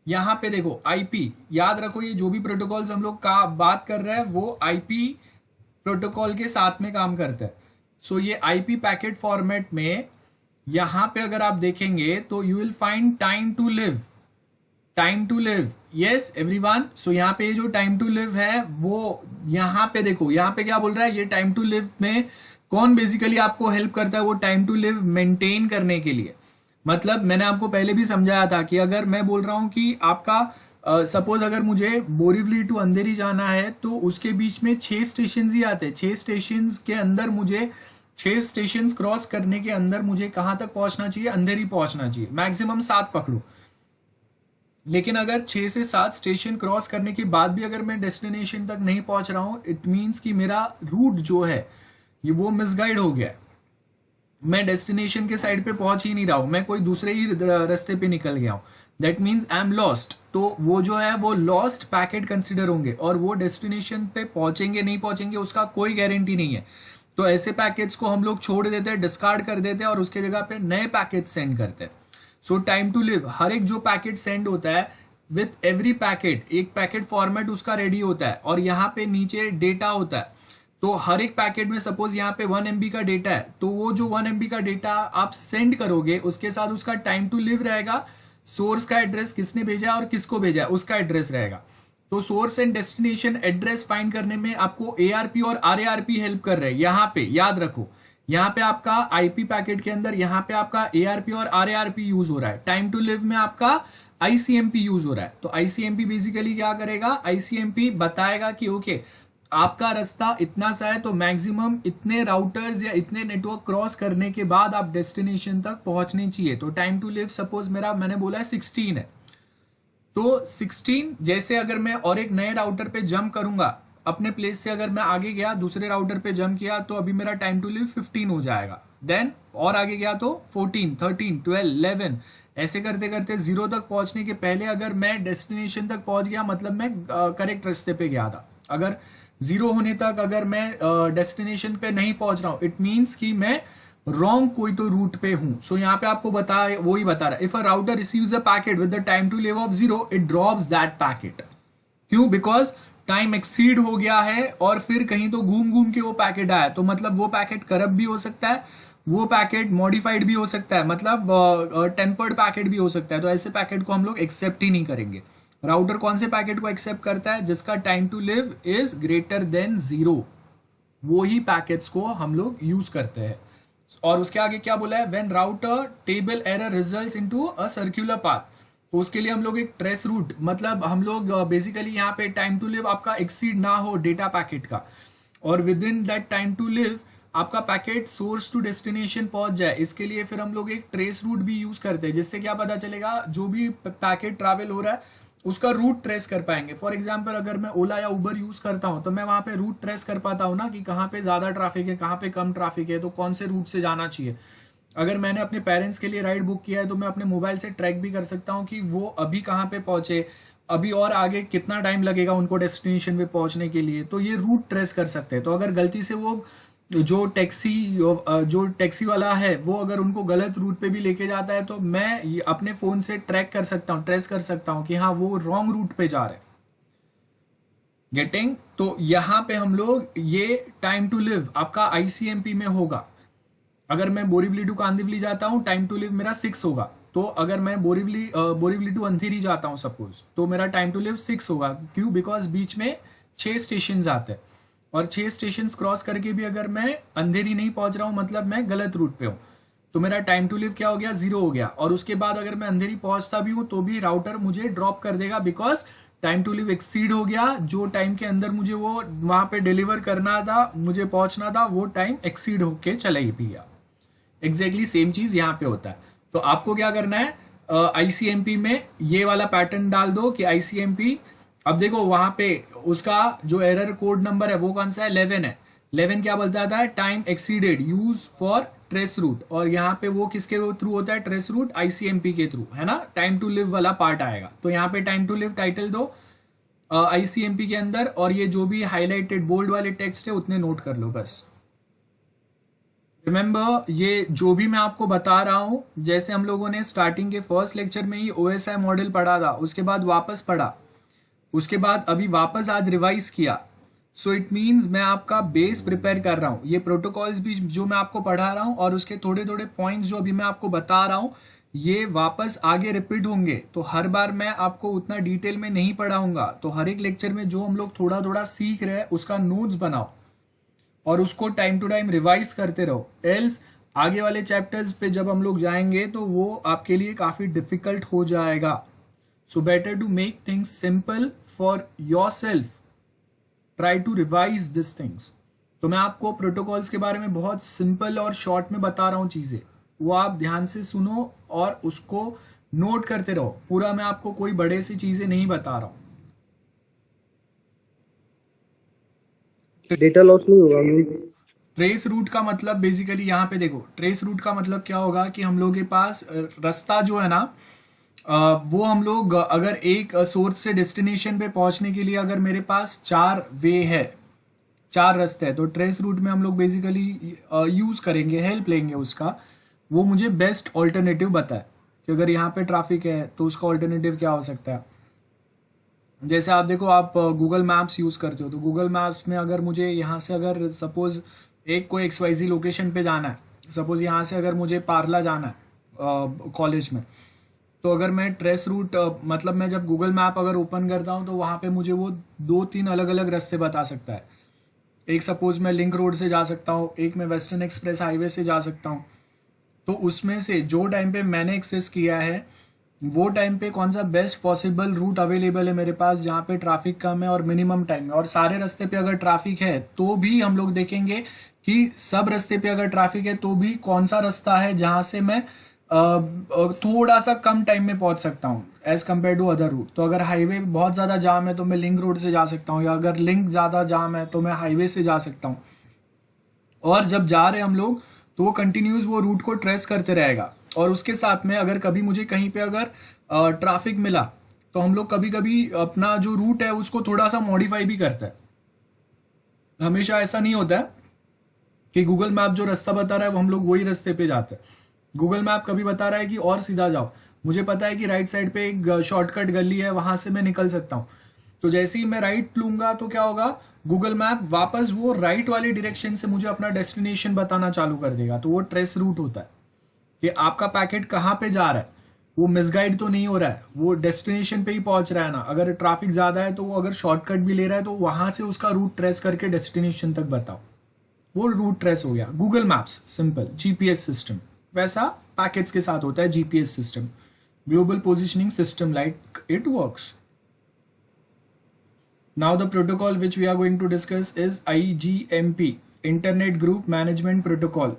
यहाँ पे देखो आईपी, याद रखो ये जो भी प्रोटोकॉल्स हम लोग का बात कर रहे हैं वो आईपी प्रोटोकॉल के साथ में काम करता है। सो ये आईपी पैकेट फॉर्मेट में यहाँ पे अगर आप देखेंगे तो you will find time to live. Time to live, yes everyone. So यहाँ पे जो टाइम टू लिव है वो यहाँ पे देखो, यहाँ पे क्या बोल रहा है, ये टाइम टू लिव में कौन बेसिकली आपको हेल्प करता है, वो टाइम टू लिव मेंटेन करने के लिए। मतलब मैंने आपको पहले भी समझाया था कि अगर मैं बोल रहा हूं कि आपका सपोज अगर मुझे बोरीवली टू अंधेरी जाना है तो उसके बीच में 6 स्टेशन ही आते हैं। 6 स्टेशन के अंदर मुझे 6 स्टेशन क्रॉस करने के अंदर मुझे कहां तक पहुंचना चाहिए, अंधेरी पहुंचना चाहिए, मैक्सिमम 7 पकड़ो। लेकिन अगर 6 से 7 स्टेशन क्रॉस करने के बाद भी अगर मैं डेस्टिनेशन तक नहीं पहुंच रहा हूं, इट मीन्स कि मेरा रूट जो है ये वो मिसगाइड हो गया है, मैं डेस्टिनेशन के साइड पे पहुंच ही नहीं रहा हूं, मैं कोई दूसरे ही रास्ते पे निकल गया हूं। That means I am lost. तो वो जो है वो लॉस्ट पैकेट कंसिडर होंगे और वो डेस्टिनेशन पे पहुंचेंगे नहीं पहुंचेंगे उसका कोई गारंटी नहीं है। तो ऐसे पैकेट्स को हम लोग छोड़ देते हैं, डिस्कार्ड कर देते हैं और उसके जगह पे नए पैकेट सेंड करते हैं। सो टाइम टू लिव, हर एक जो पैकेट सेंड होता है विथ एवरी पैकेट एक पैकेट फॉर्मेट उसका रेडी होता है और यहाँ पे नीचे डेटा होता है। तो हर एक पैकेट में सपोज यहाँ पे 1 MB का डेटा है, तो वो जो 1 MB का डेटा आप सेंड करोगे उसके साथ उसका टाइम टू लिव रहेगा, सोर्स का एड्रेस किसने भेजा है और किसको भेजा है उसका एड्रेस रहेगा। तो source and destination address find करने में आपको ARP और RARP हेल्प कर रहे हैं। यहाँ पे याद रखो, यहाँ पे आपका आईपी पैकेट के अंदर यहाँ पे आपका ARP और RARP यूज हो रहा है, टाइम टू लिव में आपका ICMP यूज हो रहा है। तो ICMP बेसिकली क्या करेगा, ICMP बताएगा कि ओके आपका रास्ता इतना सा है तो मैक्सिमम इतने राउटर्स या इतने नेटवर्क क्रॉस करने के बाद आप डेस्टिनेशन तक पहुंचने चाहिए। तो टाइम टू लिव सपोज मैंने बोला है 16 है, तो 16 जैसे अगर मैं और एक नए राउटर पे जंप करूंगा अपने प्लेस से, अगर मैं आगे गया दूसरे राउटर पे जंप किया तो अभी मेरा टाइम टू लिव 15 हो जाएगा। देन और आगे गया तो 14, 13, 12, 11 ऐसे करते करते 0 तक पहुंचने के पहले अगर मैं डेस्टिनेशन तक पहुंच गया मतलब मैं करेक्ट रास्ते पे गया था। अगर 0 होने तक अगर मैं डेस्टिनेशन पे नहीं पहुंच रहा हूं, इट मीन्स कि मैं रॉन्ग कोई तो रूट पे हूं। सो यहाँ पे आपको वो ही बता रहा है, if a router receives a packet with the time to live of 0 it drops that packet. क्यों? बिकॉज टाइम एक्सीड हो गया है और फिर कहीं तो घूम घूम के वो पैकेट आया, तो मतलब वो पैकेट करप्ट भी हो सकता है, वो पैकेट मॉडिफाइड भी हो सकता है, मतलब टेम्पर्ड पैकेट भी हो सकता है। तो ऐसे पैकेट को हम लोग एक्सेप्ट ही नहीं करेंगे। राउटर कौन से पैकेट को एक्सेप्ट करता है, जिसका time to live is greater than 0, वो ही पैकेट्स को हम लोग यूज करते हैं। और उसके आगे क्या बोला है, when router table error results into a circular path, तो उसके लिए हम लोग एक ट्रेस रूट, मतलब हम लोग बेसिकली यहाँ पे टाइम टू लिव आपका एक्सीड ना हो डेटा पैकेट का, और within that time to live आपका पैकेट सोर्स टू डेस्टिनेशन पहुंच जाए। इसके लिए फिर हम लोग एक ट्रेस रूट भी यूज करते हैं, जिससे क्या पता चलेगा जो भी पैकेट ट्रैवल हो रहा है उसका रूट ट्रेस कर पाएंगे। फॉर एग्जाम्पल अगर मैं ओला या उबर यूज करता हूँ तो मैं वहां पे रूट ट्रेस कर पाता हूँ ना कि कहाँ पे ज्यादा ट्रैफिक है, कहाँ पे कम ट्रैफिक है, तो कौन से रूट से जाना चाहिए। अगर मैंने अपने पेरेंट्स के लिए राइड बुक किया है तो मैं अपने मोबाइल से ट्रैक भी कर सकता हूँ कि वो अभी कहाँ पे पहुंचे, अभी और आगे कितना टाइम लगेगा उनको डेस्टिनेशन पे पहुंचने के लिए। तो ये रूट ट्रेस कर सकते हैं। तो अगर गलती से वो जो टैक्सी वाला है वो अगर उनको गलत रूट पे भी लेके जाता है तो मैं ये अपने फोन से ट्रैक कर सकता हूँ, ट्रेस कर सकता हूँ कि हाँ वो रॉन्ग रूट पे जा रहे हैं। गेटिंग? तो यहाँ पे हम लोग ये टाइम टू लिव आपका आईसीएमपी में होगा। अगर मैं बोरीवली टू कांदिवली जाता हूँ टाइम टू लिव मेरा 6 होगा। तो अगर मैं बोरीवली टू अंधेरी जाता हूँ सपोज, तो मेरा टाइम टू लिव 6 होगा। क्यों? बिकॉज बीच में 6 स्टेशन आते हैं और 6 स्टेशन क्रॉस करके भी अगर मैं अंधेरी नहीं पहुंच रहा हूँ मतलब मैं गलत रूट पे हूँ, तो मेरा टाइम टू लिव क्या हो गया? 0 हो गया। और उसके बाद अगर मैं अंधेरी पहुंचता भी हूँ तो भी राउटर मुझे ड्रॉप कर देगा because time to live exceed हो गया। जो टाइम के अंदर मुझे वो वहां पे डिलीवर करना था, मुझे पहुंचना था, वो टाइम एक्सीड होके चला ही गया। एग्जैक्टली सेम चीज यहाँ पे होता है। तो आपको क्या करना है? आईसीएमपी में ये वाला पैटर्न डाल दो कि आईसीएमपी, अब देखो वहां पे उसका जो एरर कोड नंबर है वो कौन सा है? 11 है। 11 क्या बताता है? Time exceeded, use for trace route. और यहाँ पे वो किसके थ्रू होता है ट्रेस रूट? आईसीएमपी के थ्रू, है ना? टाइम टू लिव वाला पार्ट आएगा। तो यहाँ पे टाइम टू लिव टाइटल दो आईसीएमपी के अंदर, और ये जो भी हाईलाइटेड बोल्ड वाले टेक्स्ट है उतने नोट कर लो बस। रिमेंबर, ये जो भी मैं आपको बता रहा हूं, जैसे हम लोगों ने स्टार्टिंग के फर्स्ट लेक्चर में ही ओएसआई मॉडल पढ़ा था, उसके बाद वापस पढ़ा, उसके बाद अभी वापस आज रिवाइज किया। सो इट मीन्स मैं आपका बेस प्रिपेयर कर रहा हूँ। ये प्रोटोकॉल्स भी जो मैं आपको पढ़ा रहा हूँ और उसके थोड़े थोड़े पॉइंट्स जो अभी मैं आपको बता रहा हूँ, ये वापस आगे रिपीट होंगे। तो हर बार मैं आपको उतना डिटेल में नहीं पढ़ाऊंगा। तो हर एक लेक्चर में जो हम लोग थोड़ा थोड़ा सीख रहे हैं उसका नोट्स बनाओ और उसको टाइम टू टाइम रिवाइज करते रहो। एल्स आगे वाले चैप्टर्स पे जब हम लोग जाएंगे तो वो आपके लिए काफी डिफिकल्ट हो जाएगा। So better to make things simple for yourself, try to revise this things. तो मैं आपको प्रोटोकॉल्स के बारे में बहुत सिंपल और शॉर्ट में बता रहा हूँ चीजें, वो आप ध्यान से सुनो और उसको नोट करते रहो। पूरा मैं आपको कोई बड़े सी चीजें नहीं बता रहा हूँ। डेटा लॉस नहीं होगा मीन? ट्रेस रूट का मतलब बेसिकली यहाँ पे देखो, ट्रेस रूट का मतलब क्या होगा कि हम लोग के पास रास्ता जो है ना, वो हम लोग अगर एक सोर्स से डेस्टिनेशन पे पहुंचने के लिए अगर मेरे पास 4 वे है, 4 रास्ते हैं, तो ट्रेस रूट में हम लोग बेसिकली यूज करेंगे, हेल्प लेंगे उसका। वो मुझे बेस्ट ऑल्टरनेटिव बताए कि अगर यहाँ पे ट्रैफिक है तो उसका ऑल्टरनेटिव क्या हो सकता है। जैसे आप देखो, आप गूगल मैप्स यूज करते हो, तो गूगल मैप्स में अगर मुझे यहाँ से अगर सपोज एक कोई XYZ लोकेशन पे जाना है, सपोज यहाँ से अगर मुझे पार्ला जाना है कॉलेज में, तो अगर मैं ट्रेस रूट मतलब मैं जब गूगल मैप अगर ओपन करता हूँ तो वहाँ पे मुझे वो 2-3 अलग अलग रास्ते बता सकता है। एक सपोज मैं लिंक रोड से जा सकता हूँ, एक मैं वेस्टर्न एक्सप्रेस हाईवे से जा सकता हूँ। तो उसमें से जो टाइम पे मैंने एक्सेस किया है वो टाइम पे कौन सा बेस्ट पॉसिबल रूट अवेलेबल है मेरे पास जहाँ पे ट्रैफिक कम है और मिनिमम टाइम है। और सारे रास्ते पे अगर ट्रैफिक है तो भी हम लोग देखेंगे कि सब रास्ते पे अगर ट्रैफिक है तो भी कौन सा रास्ता है जहाँ से मैं थोड़ा सा कम टाइम में पहुंच सकता हूँ as compare to other route. तो अगर हाईवे बहुत ज़्यादा जाम है तो मैं लिंक रोड से जा सकता हूँ, या अगर लिंक ज़्यादा जाम है तो मैं हाईवे से जा सकता हूँ। और जब जा रहे हम लोग तो वो कंटिन्यूस वो रूट को ट्रेस करते रहेगा। और उसके साथ में अगर कभी मुझे कहीं पे अगर ट्रैफिक मिला तो हम लोग कभी कभी अपना जो रूट है उसको थोड़ा सा मॉडिफाई भी करता है। हमेशा ऐसा नहीं होता है कि गूगल मैप जो रास्ता बता रहा है वो हम लोग वही रास्ते पे जाते हैं। गूगल मैप कभी बता रहा है कि और सीधा जाओ, मुझे पता है कि राइट साइड पे एक शॉर्टकट गली है वहां से मैं निकल सकता हूँ, तो जैसे ही मैं राइट लूंगा तो क्या होगा, गूगल मैप वापस वो राइट वाले डायरेक्शन से मुझे अपना डेस्टिनेशन बताना चालू कर देगा। तो वो ट्रेस रूट होता है कि आपका पैकेट कहाँ पे जा रहा है, वो मिसगाइड तो नहीं हो रहा है, वो डेस्टिनेशन पे ही पहुंच रहा है ना। अगर ट्रैफिक ज्यादा है तो वो अगर शॉर्टकट भी ले रहा है तो वहां से उसका रूट ट्रेस करके डेस्टिनेशन तक बताओ, वो रूट ट्रेस हो गया। Google maps simple GPS system, वैसा पैकेट्स के साथ होता है GPS system, global positioning system, like it works. Now the protocol which we are going to discuss is IGMP, Internet Group Management Protocol।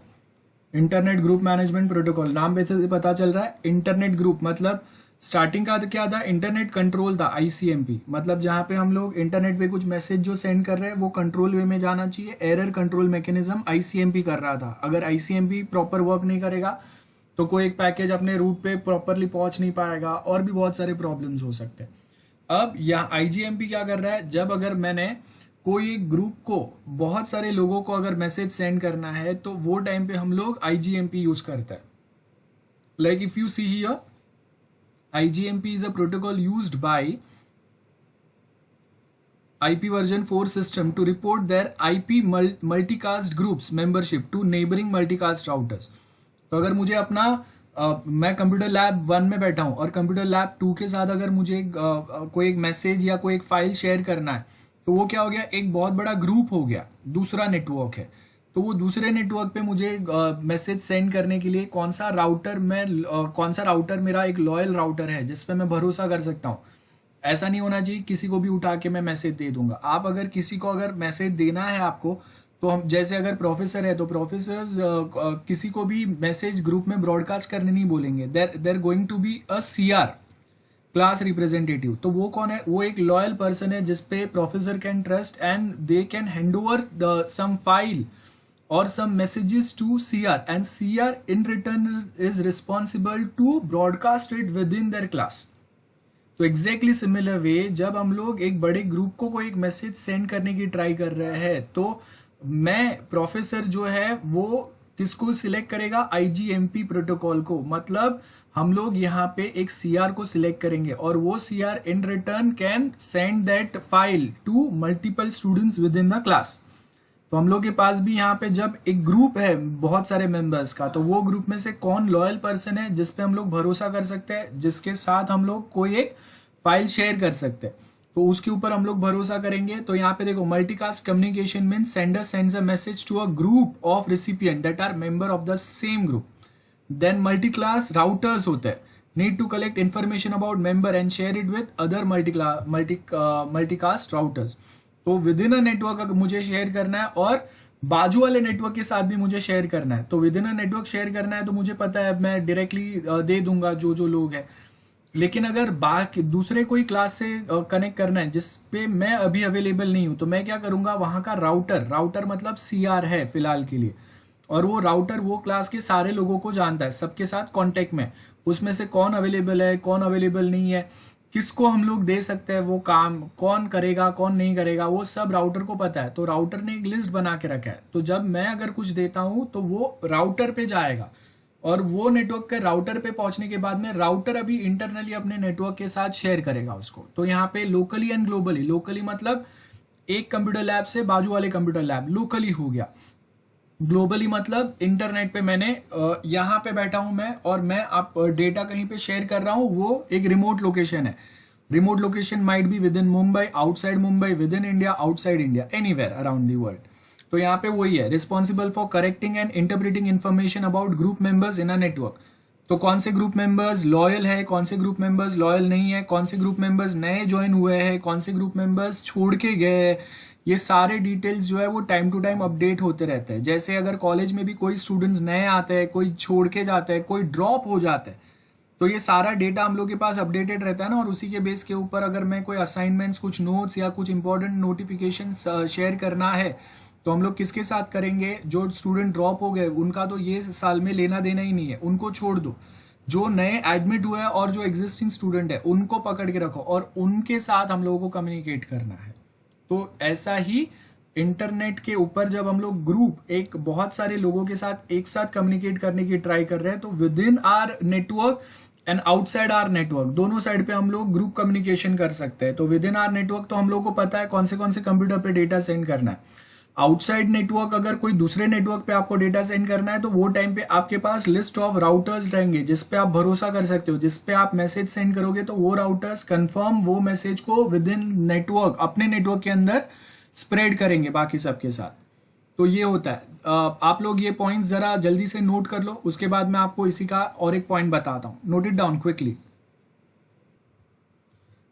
Internet group management protocol नाम पे से पता चल रहा है, इंटरनेट ग्रुप मतलब स्टार्टिंग का क्या था, इंटरनेट कंट्रोल था, आईसीएमपी, मतलब जहाँ पे हम लोग इंटरनेट पे कुछ मैसेज जो सेंड कर रहे हैं वो कंट्रोल वे में जाना चाहिए, एरर कंट्रोल मैकेनिज्म आईसीएमपी कर रहा था। अगर आईसीएमपी प्रॉपर वर्क नहीं करेगा तो कोई एक पैकेज अपने रूट पे प्रॉपरली पहुंच नहीं पाएगा और भी बहुत सारे प्रॉब्लम्स हो सकते हैं। अब यहाँ आईजीएमपी क्या कर रहा है, जब अगर मैंने कोई ग्रुप को बहुत सारे लोगों को अगर मैसेज सेंड करना है तो वो टाइम पे हम लोग आईजीएमपी यूज करते हैं। Like if you see here, IGMP is a protocol used by IP version 4 system to report their IP multicast groups membership to neighboring multicast routers। तो अगर मुझे अपना मैं कंप्यूटर लैब 1 में बैठा हूँ और कंप्यूटर लैब 2 के साथ अगर मुझे कोई एक मैसेज या कोई एक फाइल शेयर करना है तो वो क्या हो गया, एक बहुत बड़ा ग्रुप हो गया, दूसरा नेटवर्क है। तो वो दूसरे नेटवर्क पे मुझे मैसेज सेंड करने के लिए कौन सा राउटर मेरा एक लॉयल राउटर है जिस पे मैं भरोसा कर सकता हूँ। ऐसा नहीं होना चाहिए किसी को भी उठा के मैं मैसेज दे दूंगा। आप अगर किसी को अगर मैसेज देना है आपको, तो हम जैसे अगर प्रोफेसर है तो प्रोफेसर किसी को भी मैसेज ग्रुप में ब्रॉडकास्ट करने नहीं बोलेंगे। There going to be a CR, class representative. तो वो कौन है, वो एक लॉयल पर्सन है जिसपे professor can trust and they can hand over some file or some messages to CR and CR in return is responsible to broadcast it within their class। तो exactly similar way जब हम लोग एक बड़े group को कोई एक message send करने की ट्राई कर रहे हैं तो मैं प्रोफेसर जो है वो किसको सिलेक्ट करेगा, IGMP प्रोटोकॉल को। मतलब हम लोग यहाँ पे एक CR को सिलेक्ट करेंगे और वो CR in return can send that file to multiple students within the class. तो हम लोग के पास भी यहाँ पे जब एक ग्रुप है बहुत सारे मेंबर्स का, तो वो ग्रुप में से कौन लॉयल पर्सन है जिस पे हम लोग भरोसा कर सकते हैं, जिसके साथ हम लोग कोई एक फाइल शेयर कर सकते हैं, तो उसके ऊपर हम लोग भरोसा करेंगे। तो यहाँ पे देखो, multicast communication mean sender sends a message to a group of recipient that are member of the same group. Then multi class routers होते हैं, need to collect information about member and share it with other multicast routers. तो within a network अगर मुझे share करना है और बाजू वाले नेटवर्क के साथ भी मुझे शेयर करना है, तो within a network share करना है तो मुझे पता है मैं डायरेक्टली दे दूंगा जो जो लोग हैं। लेकिन अगर बाकी दूसरे कोई क्लास से कनेक्ट करना है जिस पे मैं अभी अवेलेबल नहीं हूं, तो मैं क्या करूंगा, वहां का राउटर मतलब CR है फिलहाल के लिए, और वो राउटर वो क्लास के सारे लोगों को जानता है, सबके साथ कांटेक्ट में, उसमें से कौन अवेलेबल है कौन अवेलेबल नहीं है, किसको हम लोग दे सकते हैं वो काम, कौन करेगा कौन नहीं करेगा, वो सब राउटर को पता है। तो राउटर ने एक लिस्ट बना के रखा है, तो जब मैं अगर कुछ देता हूं तो वो राउटर पे जाएगा और वो नेटवर्क के राउटर पे पहुंचने के बाद में राउटर अभी इंटरनली अपने नेटवर्क के साथ शेयर करेगा उसको। तो यहाँ पे लोकली एंड ग्लोबली, लोकली मतलब एक कंप्यूटर लैब से बाजू वाले कंप्यूटर लैब लोकली हो गया, ग्लोबली मतलब इंटरनेट पे मैंने यहाँ पे बैठा हूं मैं और मैं आप डेटा कहीं पे शेयर कर रहा हूं, वो एक रिमोट लोकेशन है। Remote location might be with in Mumbai, outside Mumbai, with in India, outside India, anywhere around the world. तो यहाँ पे वही है, responsible for correcting and interpreting information about group members in a network. तो कौन से ग्रुप मेंबर्स लॉयल है, कौन से ग्रुप मेंबर्स लॉयल नहीं है, कौन से ग्रुप मेंबर्स नए ज्वाइन हुए हैं, कौन से ग्रुप मेंबर्स छोड़ के गए हैं, ये सारे डिटेल्स जो है वो टाइम टू टाइम अपडेट होते रहते हैं। जैसे अगर कॉलेज में भी कोई स्टूडेंट्स नए आते हैं, कोई छोड़ के जाते हैं, कोई ड्रॉप हो जाते हैं, तो ये सारा डेटा हम लोग के पास अपडेटेड रहता है ना, और उसी के बेस के ऊपर अगर मैं कोई असाइनमेंट्स, कुछ नोट्स या कुछ इंपॉर्टेंट नोटिफिकेशन शेयर करना है तो हम लोग किसके साथ करेंगे, जो स्टूडेंट ड्रॉप हो गए उनका तो ये साल में लेना देना ही नहीं है, उनको छोड़ दो। जो नए एडमिट हुए और जो एग्जिस्टिंग स्टूडेंट है उनको पकड़ के रखो और उनके साथ हम लोगों को कम्युनिकेट करना है। तो ऐसा ही इंटरनेट के ऊपर जब हम लोग ग्रुप एक बहुत सारे लोगों के साथ एक साथ कम्युनिकेट करने की ट्राई कर रहे हैं, तो within our network and outside our network, दोनों साइड पे हम लोग ग्रुप कम्युनिकेशन कर सकते हैं। तो विद इन आर नेटवर्क तो हम लोग को पता है कौन से कंप्यूटर पे डेटा सेंड करना है। आउटसाइड नेटवर्क अगर कोई दूसरे नेटवर्क पे आपको डेटा सेंड करना है तो वो टाइम पे आपके पास लिस्ट ऑफ राउटर्स रहेंगे जिस पे आप भरोसा कर सकते हो, जिस पे आप मैसेज सेंड करोगे तो वो राउटर्स कंफर्म वो मैसेज को विद इन नेटवर्क अपने नेटवर्क के अंदर स्प्रेड करेंगे बाकी सबके साथ। तो ये होता है। आप लोग ये पॉइंट्स जरा जल्दी से नोट कर लो, उसके बाद मैं आपको इसी का और एक पॉइंट बताता हूं। Note it down quickly.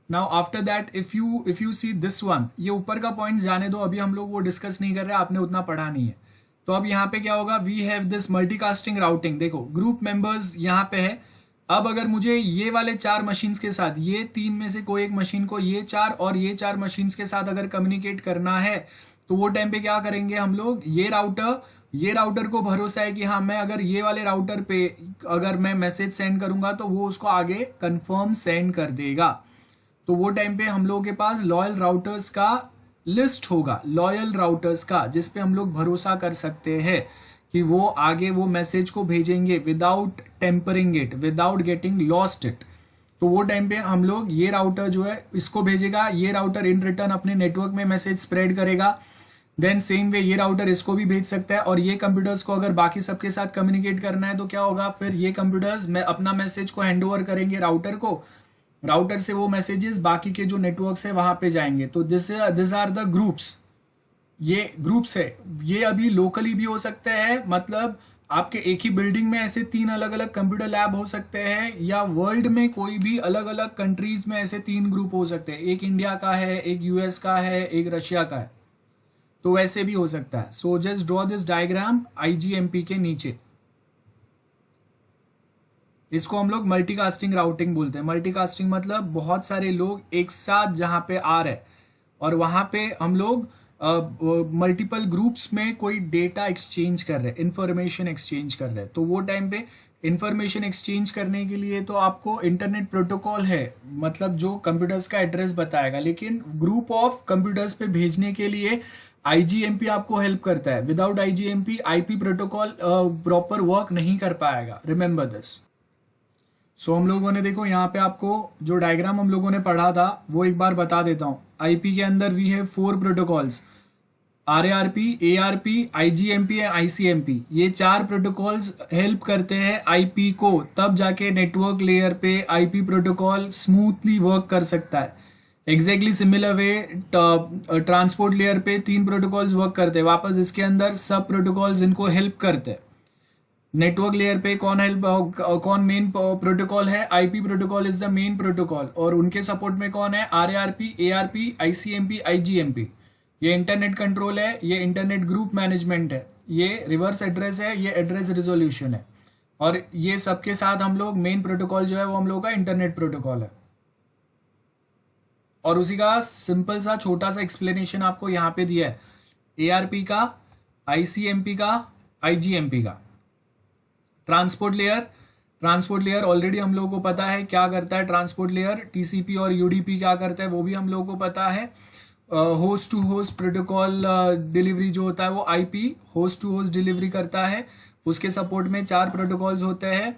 Now after that if you see this one, ये ऊपर का पॉइंट जाने दो, अभी हम लोग वो डिस्कस नहीं कर रहे, आपने उतना पढ़ा नहीं है। तो अब यहाँ पे क्या होगा, we have this multicasting routing. देखो ग्रुप मेंबर्स यहाँ पे है, अब अगर मुझे ये वाले 4 मशीन्स के साथ, ये 3 में से कोई एक मशीन को ये 4 और ये 4 मशीन्स के साथ अगर कम्युनिकेट करना है, तो वो टाइम पे क्या करेंगे हम लोग, ये राउटर को भरोसा है कि हाँ मैं अगर ये वाले राउटर पे अगर मैं मैसेज सेंड करूंगा तो वो उसको आगे कंफर्म सेंड कर देगा। तो वो टाइम पे हम लोगों के पास लॉयल राउटर्स का लिस्ट होगा, लॉयल राउटर्स का, जिसपे हम लोग भरोसा कर सकते हैं कि वो आगे वो मैसेज को भेजेंगे without tampering it, without getting lost it. तो वो टाइम पे हम लोग ये राउटर जो है इसको भेजेगा, ये राउटर इन रिटर्न अपने नेटवर्क में मैसेज स्प्रेड करेगा। देन सेम वे ये राउटर इसको भी भेज सकता है, और ये कंप्यूटर्स को अगर बाकी सबके साथ कम्युनिकेट करना है तो क्या होगा, फिर ये कंप्यूटर्स में अपना मैसेज को हैंड ओवर करेंगे राउटर को, राउटर से वो मैसेजेस बाकी के जो नेटवर्क्स है वहां पे जाएंगे। तो दिस आर द ग्रुप्स, ये ग्रुप्स है, ये अभी लोकली भी हो सकते हैं, मतलब आपके एक ही बिल्डिंग में ऐसे 3 अलग अलग कंप्यूटर लैब हो सकते हैं, या वर्ल्ड में कोई भी अलग अलग कंट्रीज में ऐसे 3 ग्रुप हो सकते हैं, एक इंडिया का है, एक यूएस का है, एक रशिया का है, तो वैसे भी हो सकता है। So just draw this diagram IGMP के नीचे। इसको हम लोग मल्टीकास्टिंग राउटिंग बोलते हैं। मल्टीकास्टिंग मतलब बहुत सारे लोग एक साथ जहां पे आ रहे और वहां पे हम लोग मल्टीपल ग्रुप्स में कोई डेटा एक्सचेंज कर रहे हैं, इंफॉर्मेशन एक्सचेंज कर रहे हैं। तो वो टाइम पे इंफॉर्मेशन एक्सचेंज करने के लिए तो आपको इंटरनेट प्रोटोकॉल है, मतलब जो कंप्यूटर्स का एड्रेस बताएगा, लेकिन ग्रुप ऑफ कंप्यूटर्स पे भेजने के लिए आईजीएमपी आपको हेल्प करता है। Without IGMP IP protocol proper work नहीं कर पाएगा, रिमेंबर दिस। सो हम लोगों ने देखो यहाँ पे आपको जो डायग्राम हम लोगों ने पढ़ा था वो एक बार बता देता हूँ। आईपी के अंदर we have 4 protocols, RARP, ARP, IGMP and ICMP. ये 4 प्रोटोकॉल्स हेल्प करते हैं आईपी को, तब जाके नेटवर्क लेयर पे आईपी प्रोटोकॉल स्मूथली वर्क कर सकता है। Exactly similar way transport layer पे 3 प्रोटोकॉल्स वर्क करते हैं, वापस इसके अंदर सब प्रोटोकॉल्स इनको हेल्प करते हैं। नेटवर्क लेयर पे कौन मेन प्रोटोकॉल है, IP protocol is the main protocol, और उनके सपोर्ट में कौन है, आरएआरपी, एआरपी, आईसीएमपी, आईजीएमपी। ये इंटरनेट कंट्रोल है, ये इंटरनेट ग्रुप मैनेजमेंट है, ये रिवर्स एड्रेस है, ये एड्रेस रिजोल्यूशन है, और ये सबके साथ हम लोग मेन प्रोटोकॉल जो है वो हम लोग का इंटरनेट प्रोटोकॉल है। और उसी का सिंपल सा छोटा सा एक्सप्लेनेशन आपको यहाँ पे दिया है, एआरपी का, आईसीएमपी का, आईजीएमपी का। ट्रांसपोर्ट लेयर ऑलरेडी हम लोगों को पता है क्या करता है। ट्रांसपोर्ट लेयर टीसीपी और यूडीपी क्या करता है वो भी हम लोगों को पता है। Host to host protocol delivery जो होता है वो IP host to host delivery करता है। उसके सपोर्ट में 4 प्रोटोकॉल्स होते हैं,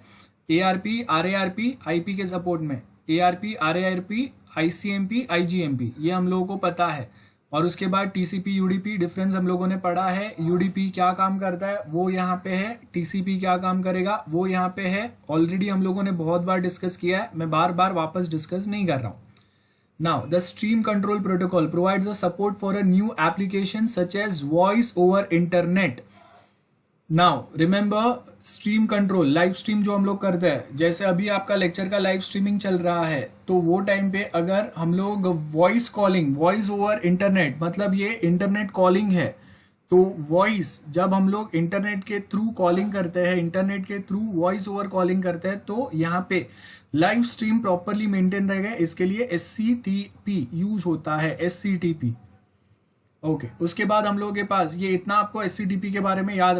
एआरपी, आरएआरपी, आईपी के सपोर्ट में एआरपी, आरएआरपी, आईसीएमपी, आईजीएमपी, ये हम लोगों को पता है। और उसके बाद टीसीपी यूडीपी डिफरेंस हम लोगों ने पढ़ा है। यूडीपी क्या काम करता है वो यहाँ पे है, टीसीपी क्या काम करेगा वो यहाँ पे है। ऑलरेडी हम लोगों ने बहुत बार डिस्कस किया है, मैं बार बार वापस डिस्कस नहीं कर रहा हूँ। Now the stream control protocol provides the support for a new application such as voice over internet. Now remember stream control, live stream जो हम लोग करते हैं, जैसे अभी आपका लेक्चर का लाइव स्ट्रीमिंग चल रहा है, तो वो टाइम पे अगर हम लोग voice calling, voice over internet, मतलब ये इंटरनेट कॉलिंग है, तो वॉइस जब हम लोग इंटरनेट के थ्रू कॉलिंग करते हैं, इंटरनेट के थ्रू वॉइस ओवर कॉलिंग करते हैं, तो यहाँ पे लाइव स्ट्रीम प्रॉपरली मेंटेन रहेगा। इसके लिए SCTP यूज होता है, SCTP। ओके उसके बाद हम लोगों के पास ये इतना आपको SCTP के बारे में याद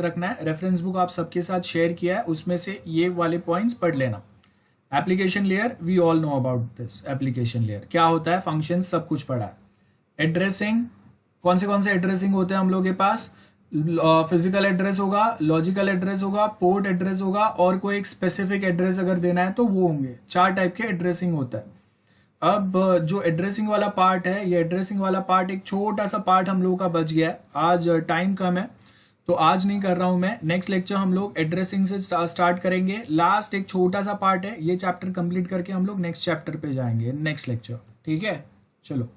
रखना है। रेफरेंस बुक आप सबके साथ शेयर किया है, उसमें से ये वाले पॉइंट्स पढ़ लेना। Application layer, we all know about this. Application layer क्या होता है, फंक्शन सब कुछ पढ़ा है। एड्रेसिंग, कौन से एड्रेसिंग होते हैं हम लोग के पास, फिजिकल एड्रेस होगा, लॉजिकल एड्रेस होगा, पोर्ट एड्रेस होगा, और कोई एक स्पेसिफिक एड्रेस अगर देना है तो वो होंगे। 4 टाइप के एड्रेसिंग होता है। अब जो एड्रेसिंग वाला पार्ट है, ये एड्रेसिंग वाला पार्ट एक छोटा सा पार्ट हम लोगों का बच गया है। आज टाइम कम है तो आज नहीं कर रहा हूं मैं। नेक्स्ट लेक्चर हम लोग एड्रेसिंग से स्टार्ट करेंगे। लास्ट एक छोटा सा पार्ट है, ये चैप्टर कंप्लीट करके हम लोग नेक्स्ट चैप्टर पे जाएंगे नेक्स्ट लेक्चर। ठीक है, चलो।